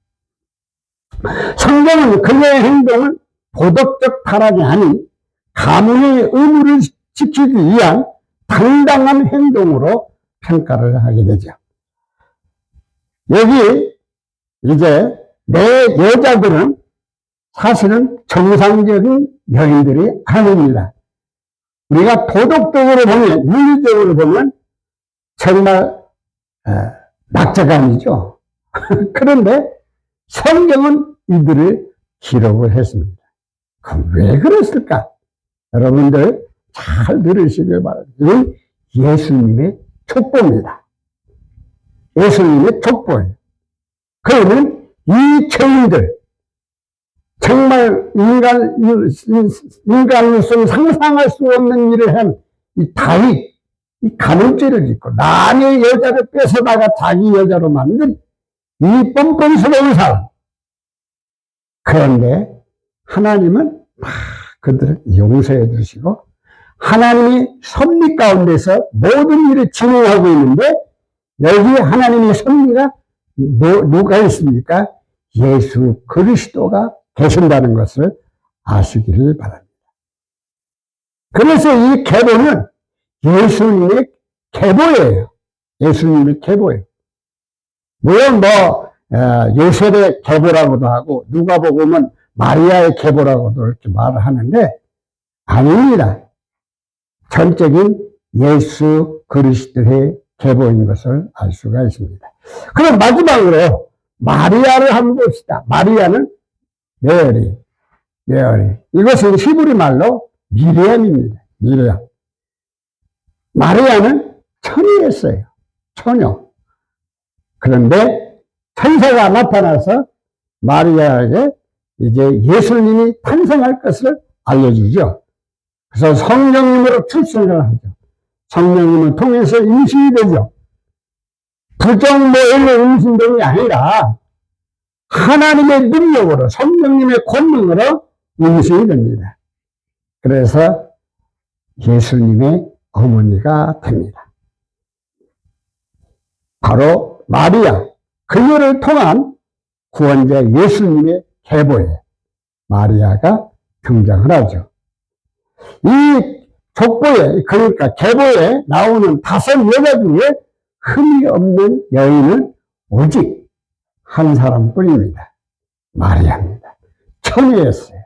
성경은 그녀의 행동을 도덕적 타락이 아닌 가문의 의무를 지키기 위한 당당한 행동으로 평가를 하게 되죠. 여기 이제 내 여자들은 사실은 정상적인 여인들이 아닙니다. 우리가 도덕적으로 보면, 윤리적으로 보면 정말 낙제감이죠. 그런데 성경은 이들을 기록을 했습니다. 그럼 왜 그랬을까? 여러분들 잘 들으시길 바랍니다. 이건 예수님의 촉보입니다. 예수님의 촉보예요. 그러면 이 죄인들, 정말 인간으로서 상상할 수 없는 일을 한 이 다윗, 이 간음죄를 짓고 남의 여자를 뺏어다가 자기 여자로 만든 이 뻔뻔스러운 사람. 그런데 하나님은 그들을 용서해 주시고 하나님이 섭리 가운데서 모든 일을 진행하고 있는데 여기 하나님의 섭리가 누가 있습니까? 예수 그리스도가 계신다는 것을 아시기를 바랍니다. 그래서 이 계보는 예수님의 계보예요. 예수님의 계보예요. 물론 요셉의 계보라고도 하고 누가복음은 마리아의 계보라고도 이렇게 말을 하는데 아닙니다. 전적인 예수 그리스도의 계보인 것을 알 수가 있습니다. 그럼 마지막으로 마리아를 한번 봅시다. 마리아는 메어리. 이것은 히브리 말로 미리암입니다. 미리암. 마리아는 처녀였어요. 처녀. 그런데 천사가 나타나서 마리아에게 이제 예수님이 탄생할 것을 알려주죠. 그래서 성령님으로 출생을 하죠. 성령님을 통해서 임신이 되죠. 부정모일로 임신됨이 아니라 하나님의 능력으로 성령님의 권능으로 임신이 됩니다. 그래서 예수님의 어머니가 됩니다. 바로 마리아, 그녀를 통한 구원자 예수님의 계보에 마리아가 등장을 하죠. 이 족보에, 그러니까 계보에 나오는 5 여자 중에 흠이 없는 여인은 오직 한 사람뿐입니다. 마리아입니다. 처녀였어요.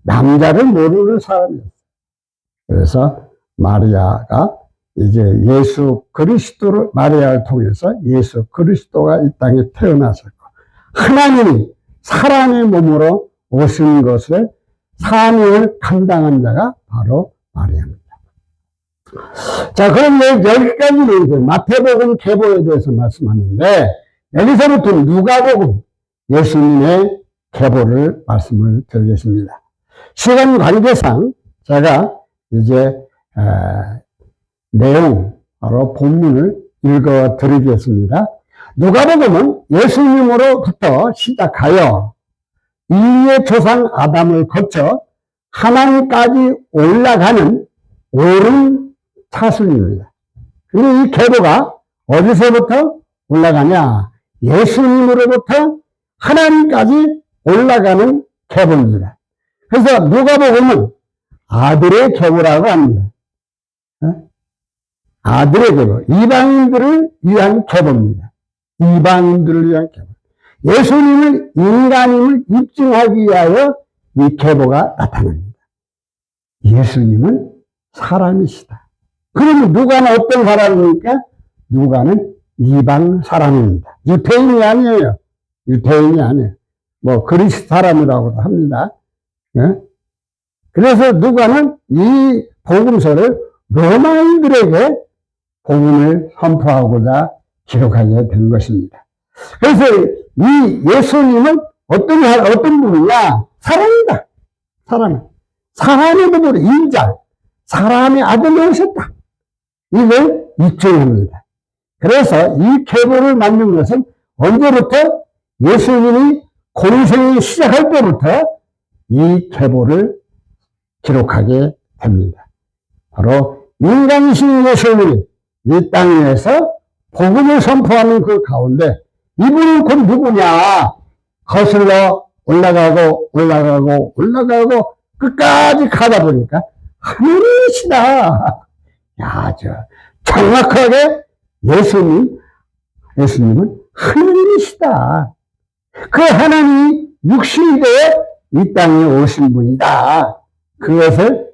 남자를 모르는 사람이었어요. 그래서 마리아가 이제 예수 그리스도를, 마리아를 통해서 예수 그리스도가 이 땅에 태어나셨고, 하나님이 사람의 몸으로 오신 것을 사명을 감당한 자가 바로 마리아입니다. 자, 그럼 여기까지는 이제 마태복음 계보에 대해서 말씀하는데, 여기서부터 누가복음 예수님의 계보를 말씀을 드리겠습니다. 시간 관계상 제가 이제 내용, 바로 본문을 읽어 드리겠습니다. 누가복음은 예수님으로부터 시작하여 인류의 조상 아담을 거쳐 하나님까지 올라가는 옳은 차순입니다. 근데 이 계보가 어디서부터 올라가냐? 예수님으로부터 하나님까지 올라가는 계보입니다. 그래서 누가복음은 아들의 계보라고 합니다. 아들의 계보, 이방인들을 위한 계보입니다. 이방인들을 위한 계보. 예수님을 인간임을 입증하기 위하여 이 계보가 나타납니다. 예수님은 사람이시다. 그러면 누가는 어떤 사람입니까? 누가는 이방 사람입니다. 유태인이 아니에요. 유태인이 아니에요. 그리스 사람이라고도 합니다. 그래서 누가는 이 복음서를 로마인들에게 복음을 선포하고자 기록하게 된 것입니다. 그래서 이 예수님은 어떤 분이냐? 사람이다. 사람의 몸으로 인자, 사람의 아들이 오셨다. 이걸 입증합니다. 그래서 이 계보를 만든 것은 언제부터? 예수님이 공생이 시작할 때부터 이 계보를 기록하게 됩니다. 바로 인간이신 예수님이 이 땅에서 복음을 선포하는 그 가운데 이분은 곧 누구냐? 거슬러 올라가고 끝까지 가다 보니까 하늘이시다. 야, 정확하게 예수님은 하나님이시다. 그 하나님이 육신이 되어 이 땅에 오신 분이다. 그것을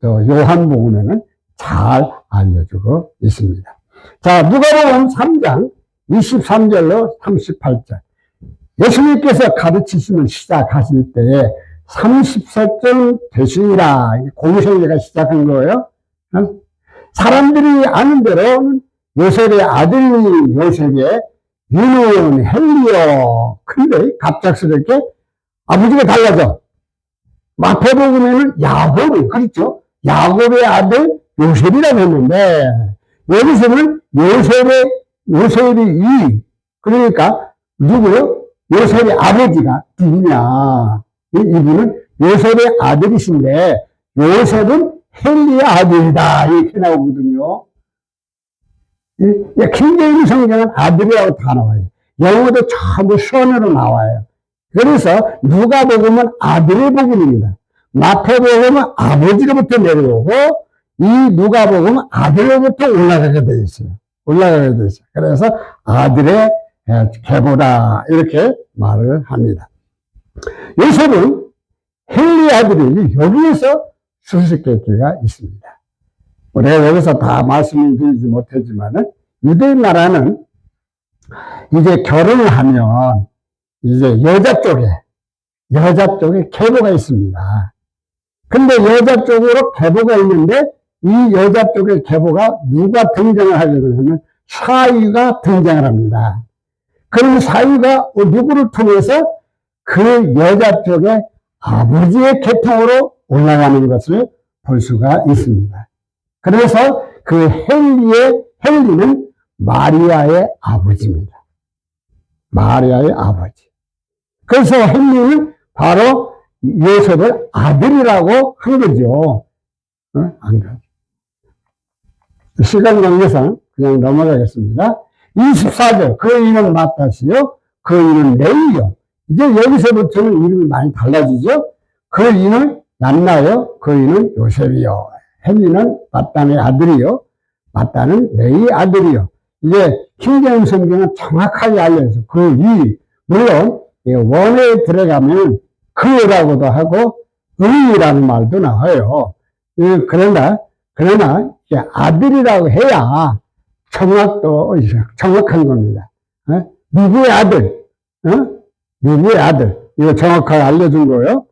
요한복음에는 잘 알려주고 있습니다. 자, 누가복음 3장 23절로 38절. 예수님께서 가르치심을 시작하실 때에 30세쯤 되시니라. 공생애가 시작한 거예요. 사람들이 아는 대로 요셉의 아들이 요셉의 유는 헬리오. 근데 갑작스럽게 아버지가 달라져. 마태복음에는 야곱이, 그렇죠? 야곱의 아들 요셉이라고 했는데, 여기서는 요셉이 그러니까 누구요? 요셉의 아버지가 누구냐? 이분은 요셉의 아들이신데, 요셉은 헬리의 아들이다. 이렇게 나오거든요. 킹제임스 성경은 아들이라고 다 나와요. 영어도 전부 선으로 나와요. 그래서 누가복음은 아들의 복음입니다. 마태복음은 아버지로부터 내려오고 이 누가복음은 아들로부터 올라가게 돼 있어요. 올라가게 돼 있어요. 그래서 아들의 계보다 이렇게 말을 합니다. 요셉은 헬리의 아들이 여기에서 수수께끼가 있습니다. 내가 여기서 다 말씀을 드리지 못했지만은 유대인 나라는 이제 결혼을 하면 이제 여자 쪽에 계보가 있습니다. 근데 여자 쪽으로 계보가 있는데 이 여자 쪽의 계보가 누가 등장을 하려고 하면 사위가 등장을 합니다. 그럼 사위가 누구를 통해서 그 여자 쪽의 아버지의 계통으로 올라가는 것을 볼 수가 있습니다. 그래서 그 헬리는 마리아의 아버지입니다. 마리아의 아버지. 그래서 헬리는 바로 요셉의 아들이라고 한 거죠. 안 가죠. 시간 관계상 그냥 넘어가겠습니다. 24절. 그 이는 마따시요. 그 이는 레이요. 이제 여기서부터는 이름이 많이 달라지죠. 그 이는 얀나요. 그 이는 요셉이요. 헬리는 마따의 아들이요. 마따는 레이의 아들이요. 이제 킹제임스 성경은 정확하게 알려서 그 이, 물론 원어에 들어가면 그라고도 하고 의라는 말도 나와요. 그러나 아들이라고 해야 정확한 겁니다. 누구의 아들? 누구의 아들? 이거 정확하게 알려준 거예요.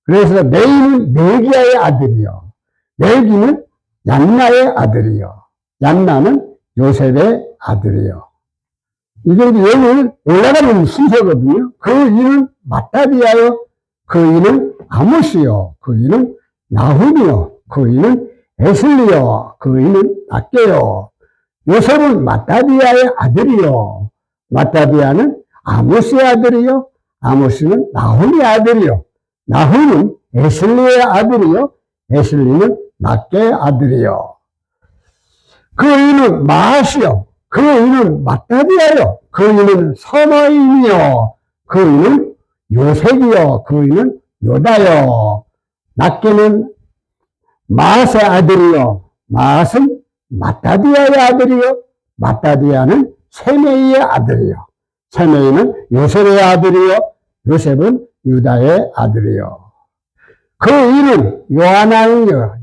그래서 레이는 멜기야의 아들이요. 멜기는 얀나의 아들이요. 얀나는 요셉의 아들이요. 이게 여기 올라가는 순서거든요. 그 이는 마따디아요. 그 이는 아모스요. 그 이는 나훔이요. 그 이는 에슬리요. 그 이는 낫게요. 요셉은 마따디아의 아들이요. 마따디아는 아모스의 아들이요. 아모스는 나훔의 아들이요. 나훔은 에슬리의 아들이요. 에슬리는 낫게의 아들이요. 그 이는 마하시요. 그 이는 마따디아요. 그 이는 서마임이요. 그 이는 요색이요. 그 이는 요다요. 낫게는 마앗의 아들이요. 마앗은 마따디아의 아들이요. 마따디아는 세메이의 아들이요. 세메이는 요셉의 아들이요. 요셉은 유다의 아들이요. 그 이는 요하나이요.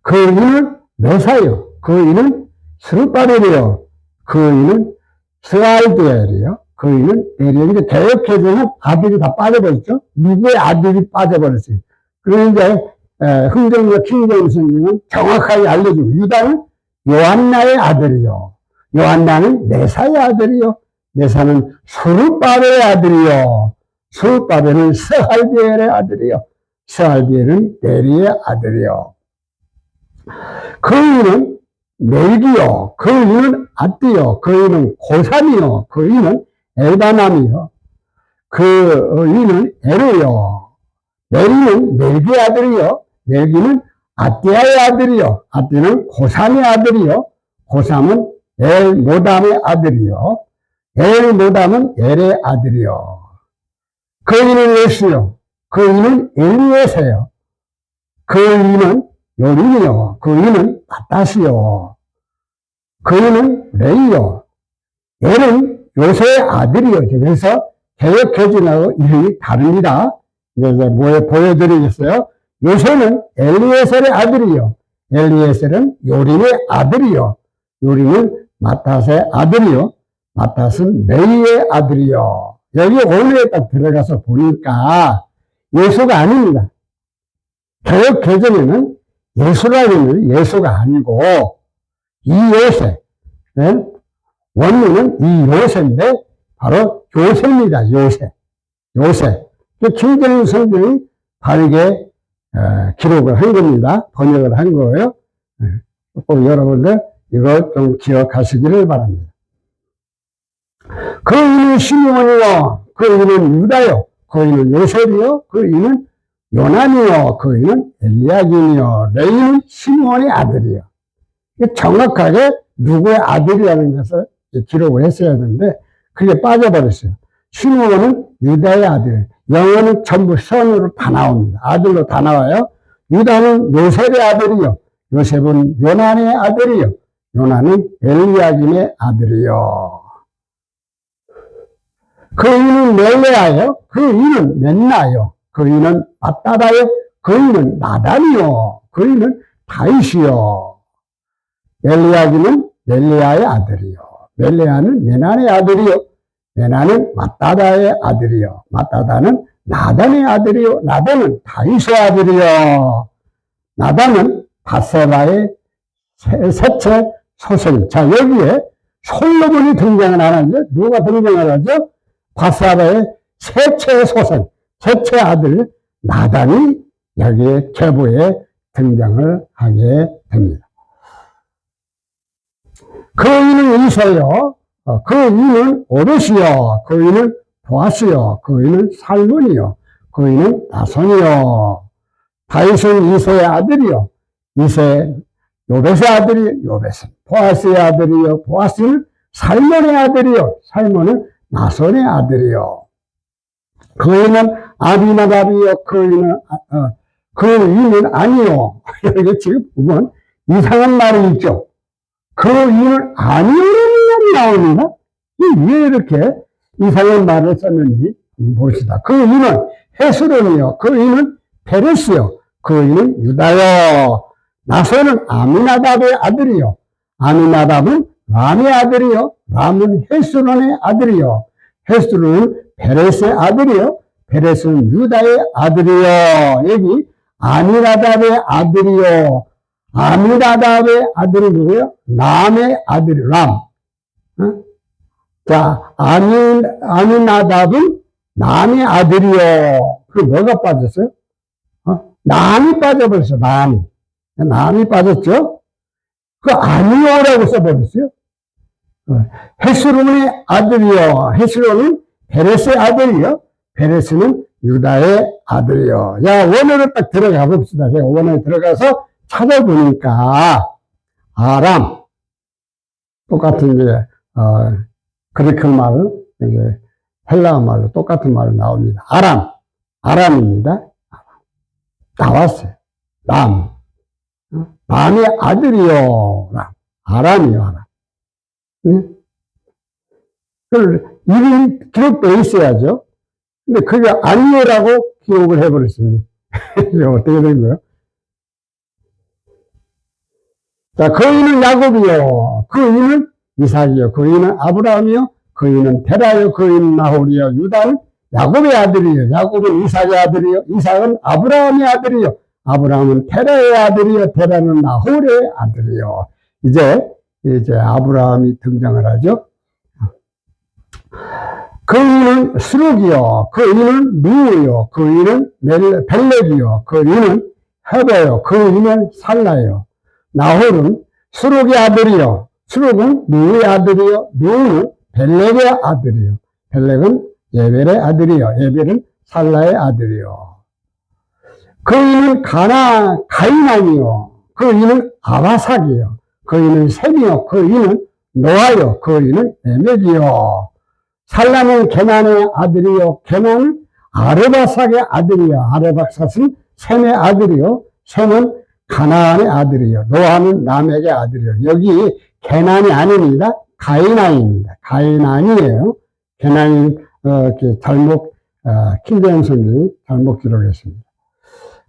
그 이는 메사요. 그 이는 스룹바벨이요. 그 이는 스알디엘이요. 그 이는 에리인데 개혁해서는 아들이 다 빠져버렸죠. 누구의 아들이 빠져버렸어요. 그런데 흥정과 킹제임스 성경은 정확하게 알려주고 유다는 요한나의 아들이요. 요한나는 네사의 아들이요. 네사는 스룹바벨의 아들이요. 스룹바벨은 스알디엘의 아들이요. 스알디엘은 네리의 아들이요. 그 이는 멜기요. 그 이는 아띠요. 그 이는 고삼이요. 그 이는 엘바남이요. 그 이는 에르요. 멜기는 멜기의 아들이요. 멜기는 아띠아의 아들이요. 아띠는 고삼의 아들이요. 고삼은 엘모담의 아들이요. 엘모담은 엘의 아들이요. 그 이는 예수요. 그 이는 엘리에세요. 그 이는 요림이요. 그 이는 마따시요. 그이는 레이요. 얘는 요새의 아들이요. 그래서 개혁개진하고 이름이 다릅니다. 이제 뭐 보여드리겠어요? 요새는 엘리에셀의 아들이요. 엘리에셀은 요림의 아들이요. 요림은 마탓의 아들이요. 마탓은 레이의 아들이요. 여기 원래에 딱 들어가서 보니까 예수가 아닙니다. 개혁개정에는 예수라는 예수가 아니고 이 요새, 원문은 이 요새인데 바로 요새입니다. 요새. 김정일 성경이 바르게 기록을 한 겁니다. 번역을 한 거예요. 꼭 여러분들 이거 좀 기억하시기를 바랍니다. 그 이는 시므온이요, 그 이는 유다요, 그 이는 요셉이요, 그 이는 요난이요, 그 이는 엘리야김이요, 레이는 시므온의 아들이요. 정확하게 누구의 아들이라는 것을 기록을 했어야 되는데 그게 빠져버렸어요. 시므온은 유다의 아들, 영어는 전부 선으로 다 나옵니다. 아들로 다 나와요. 유다는 요셉의 아들이요, 요셉은 요난의 아들이요, 요난은 엘리야김의 아들이요. 그 이는 멜레아요, 그 이는 멘나요, 그 이는 마따다요, 그 이는 나단이요, 그 이는 다윗이요. 엘리야김은 멜레아의 아들이요, 멜레아는 메난의 아들이요, 메난은 마따다의 아들이요, 마따다는 나단의 아들이요, 나단은 다윗의 아들이요. 나단은 바세바의 셋째 소생. 자, 여기에 솔로몬이 등장을 안 하죠. 누가 등장을 하죠? 바세바의 셋째 소생, 셋째 아들 나단이 여기에 계보에 등장을 하게 됩니다. 그 이는 이세요, 그 이는 오벳이요, 그 이는 보아스요, 그 이는 살몬이요, 그 이는 나손이요. 다윗은 이세의 아들이요, 이세 요벳의 아들이요, 요벳은 보아스의 아들이요, 보아스는 살몬의 아들이요, 살몬은 나손의 아들이요. 그 이는 아비나답이요, 그 이는 아니요. 여기 지금 보면 이상한 말이 있죠. 그 이는 아니요라는 말이 나옵니다. 왜 이렇게 이상한 말을 썼는지 봅시다. 그 이는 헤스론이요, 그 이는 페레스요, 그 이는 유다요. 나손은 아미나답의 아들이요, 아미나답은 람의 아들이요, 람은 헤스론의 아들이요, 헤스론은 페레스의 아들이요, 페레스는 유다의 아들이요. 여기 아미나답의 아들이요, 아미나답의 아들이 누구요? 람의 아들이 람. 자, 아미나답은 남의 아들이요. 그럼 뭐가 빠졌어요? 남이 빠져버렸어, 남이 빠졌죠? 그 아니요라고 써버렸어요. 헤스론의 아들이요, 헤스론은 페레스의 아들이요, 페레스는 유다의 아들이요. 자, 원어로 딱 들어가 봅시다. 제가 원어에 들어가서 찾아보니까 아람, 똑같은 이제 그리크 말로, 이제 헬라어 말로 똑같은 말로 나옵니다. 아람입니다. 나왔어요. 람의 아들이요, 아람이요, 아람. 응? 이름이 기록되어 있어야죠. 근데 그게 아니요라고 기록을 해버렸습니다. 이게 어떻게 된 거예요? 자, 그 이는 야곱이요, 그 이는 이삭이요, 그 이는 아브라함이요, 그 이는 테라요, 그 이는 나홀이요. 유다는 야곱의 아들이요, 야곱은 이삭의 아들이요, 이삭은 아브라함의 아들이요, 아브라함은 테라의 아들이요, 테라는 나홀의 아들이요. 이제 아브라함이 등장을 하죠. 그 이는 스룩이요, 그 이는 누우요, 그 이는 벨렉이요, 그 이는 헤베요, 그 이는 살라요. 나홀은 스룩의 아들이요, 스룩은 누우의 아들이요, 누우는 벨렉의 아들이요, 벨렉은 예벨의 아들이요, 예벨은 살라의 아들이요. 그 이는 가이난이요, 그 이는 아바삭이요, 그 이는 셈이요, 그 이는 노아요, 그 이는 에멕이요. 살라는 게난의 아들이요, 게난은 아르바삭의 아들이요, 아르바삭은 셈의 아들이요, 셈은 가나안의 아들이요, 노아는 라멕의 아들이요. 여기 개난이 아닙니다. 가이난입니다. 가이난이에요. 개난이, 잘못, 킹제임스 성경이 잘못 기록했습니다.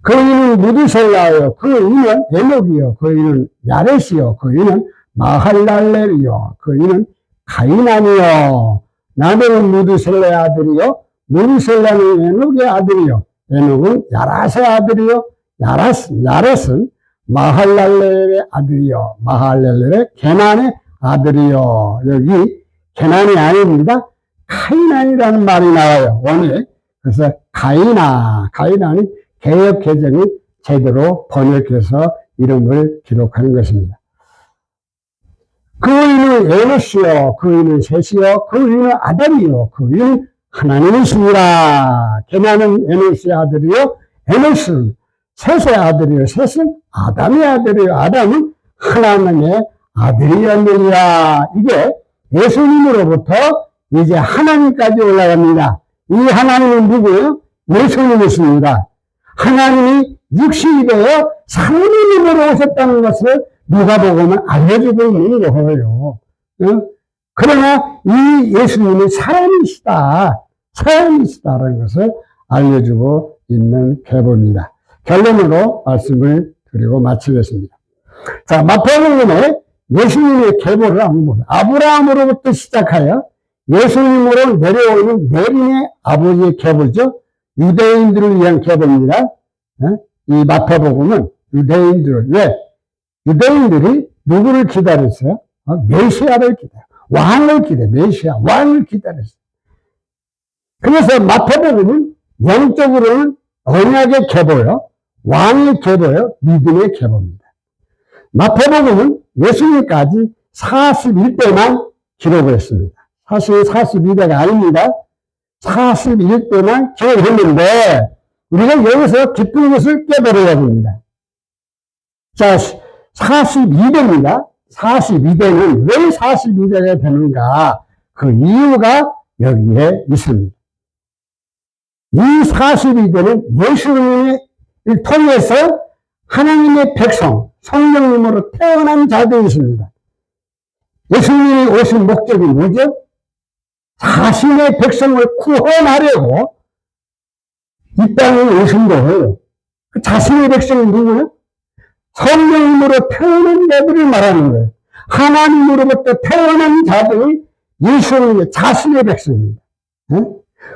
그 이는 무드셀라요. 그 이는 에녹이요. 그 이는 야렛이요. 그 이는 마할랄렐이요. 그 이는 가이난이요. 나는 무드셀라의 아들이요. 무드셀라는 에녹의 아들이요. 에녹은 야렛의 아들이요. 야렛은 마할랄렐의 아들이요. 마할랄렐의 게난의 아들이요. 여기 게난이 아닙니다. 가이난이라는 말이 나와요. 원에. 그래서 가이난이 개역 개정이 제대로 번역해서 이름을 기록하는 것입니다. 그 이는 에노스요, 그 이는 셋이요, 그 이는 아담이요, 그 이는 하나님이십니다. 게나는 에노스의 아들이요, 에노스는 셋의 아들이요, 셋은 아담의 아들이요, 아담은 하나님의 아들이었느니라. 이게 예수님으로부터 이제 하나님까지 올라갑니다. 이 하나님은 누구예요? 예수님이십니다. 하나님이 육신이 되어 성령님으로 오셨다는 것을 누가복음은 알려주고 있는 거예요. 그러나 이 예수님은 사람이시다라는 것을 알려주고 있는 계보입니다. 결론으로 말씀을 드리고 마치겠습니다. 자, 마태복음에 예수님의 계보를 한번 보면 아브라함으로부터 시작하여 예수님으로 내려오는 내림의 아버지의 계보죠. 유대인들을 위한 계보입니다. 이 마태복음은 유대인들을, 왜? 유대인들이 누구를 기다렸어요? 메시아를 기다려. 왕을 기다려. 메시아, 왕을 기다렸어요. 그래서 마태복음은 영적으로는 언약의 계보요. 왕의 계보요. 믿음의 계보입니다. 마태복음은 예수님까지 41대만 기록을 했습니다. 사실 42대가 아닙니다. 41대만 기록했는데 우리가 여기서 깊은 것을 깨달아야 됩니다. 자, 42대입니다. 42대는 왜 42대가 되는가? 그 이유가 여기에 있습니다. 이 42대는 예수님을 통해서 하나님의 백성, 성령님으로 태어난 자들이 있습니다. 예수님이 오신 목적이 뭐죠? 자신의 백성을 구원하려고 이 땅에 오신 거예요. 그 자신의 백성이 누구예요? 성령님으로 태어난 자들을 말하는 거예요. 하나님으로부터 태어난 자들이 예수님의 자신의 백성입니다.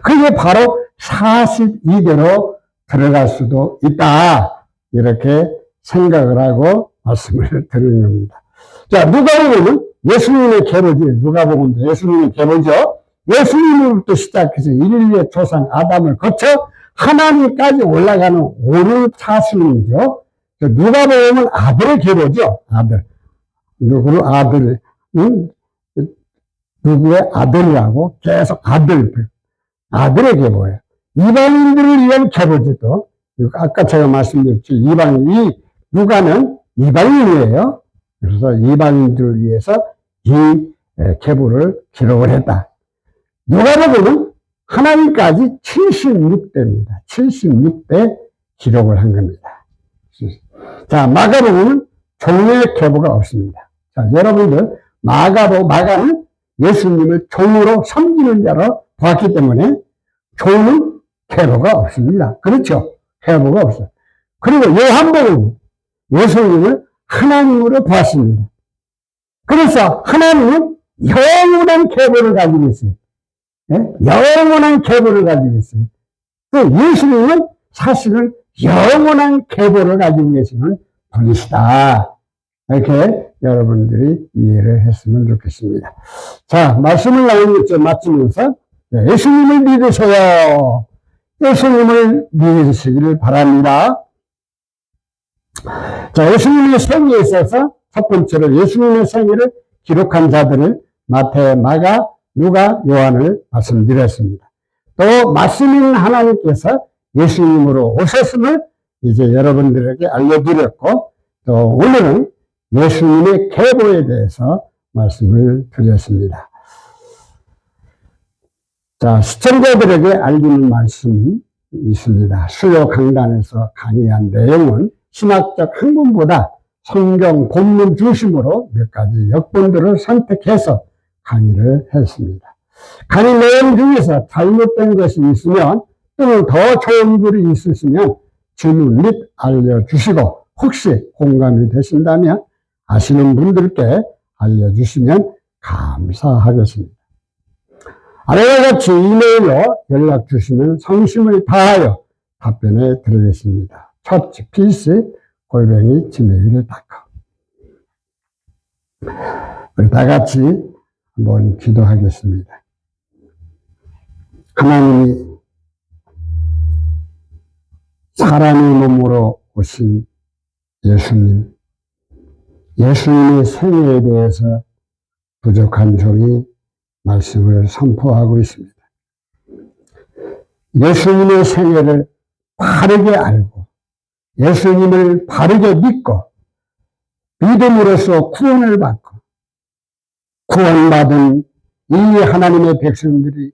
그게 바로 42대로 들어갈 수도 있다. 이렇게 생각을 하고 말씀을 드리는 겁니다. 자, 누가복음은 예수님의 계보지. 누가복음도 예수님의 계보죠. 예수님으로부터 시작해서 인류의 조상 아담을 거쳐 하나님까지 올라가는 오른 차순이죠. 누가복음은 아들의 계보죠. 아들. 누구를 아들, 누구의 아들이라고 계속 아들의 계보예요. 이방인들을 위한 계보지 또. 아까 제가 말씀드렸죠. 누가는 이방인이에요. 그래서 이방인들을 위해서 이 계보를 기록을 했다. 누가복음은 하나님까지 76대입니다. 76대 기록을 한 겁니다. 자, 마가복음은 종의 계보가 없습니다. 자, 여러분들, 마가는 예수님을 종으로 섬기는 자로 보았기 때문에 종은 계보가 없습니다. 그렇죠? 계보가 없어요. 그리고 요한복음은 예수님을 하나님으로 보았습니다. 그래서 하나님은 영원한 계보를 가지고 있어요. 영원한 계보를 가지고 있어요. 또 예수님은 사실은 영원한 계보를 가지고 계시는 분이시다. 이렇게 여러분들이 이해를 했으면 좋겠습니다. 자, 말씀을 마치면서 예수님을 믿으세요. 예수님을 믿으시기를 바랍니다. 자, 예수님의 생애에 있어서 첫 번째로 예수님의 생애를 기록한 자들을 마태, 마가, 누가, 요한을 말씀드렸습니다. 또 말씀 있는 하나님께서 예수님으로 오셨음을 이제 여러분들에게 알려드렸고, 또 오늘은 예수님의 계보에 대해서 말씀을 드렸습니다. 자, 시청자들에게 알리는 말씀이 있습니다. 수요 강단에서 강의한 내용은 신학적 학문보다 성경 본문 중심으로 몇 가지 역본들을 선택해서 강의를 했습니다. 강의 내용 중에서 잘못된 것이 있으면 또는 더 좋은 글이 있으시면 질문 및 알려주시고 혹시 공감이 되신다면 아시는 분들께 알려주시면 감사하겠습니다. 아래와 같이 이메일로 연락 주시면 성심을 다하여 답변해 드리겠습니다. churchpeace@gmail.com. 우리 다 같이 한번 기도하겠습니다. 하나님이 사람의 몸으로 오신 예수님의 생애에 대해서 부족한 종이 말씀을 선포하고 있습니다. 예수님의 생애를 바르게 알고 예수님을 바르게 믿고 믿음으로써 구원을 받고 구원받은 이 하나님의 백성들이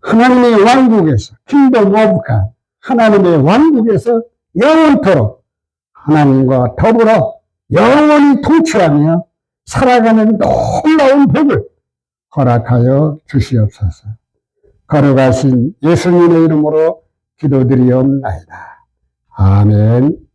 하나님의 왕국에서 킹덤 오브 갓 하나님의 왕국에서 영원토록 하나님과 더불어 영원히 통치하며 살아가는 놀라운 복을 허락하여 주시옵소서. 걸어가신 예수님의 이름으로 기도드리옵나이다. 아멘.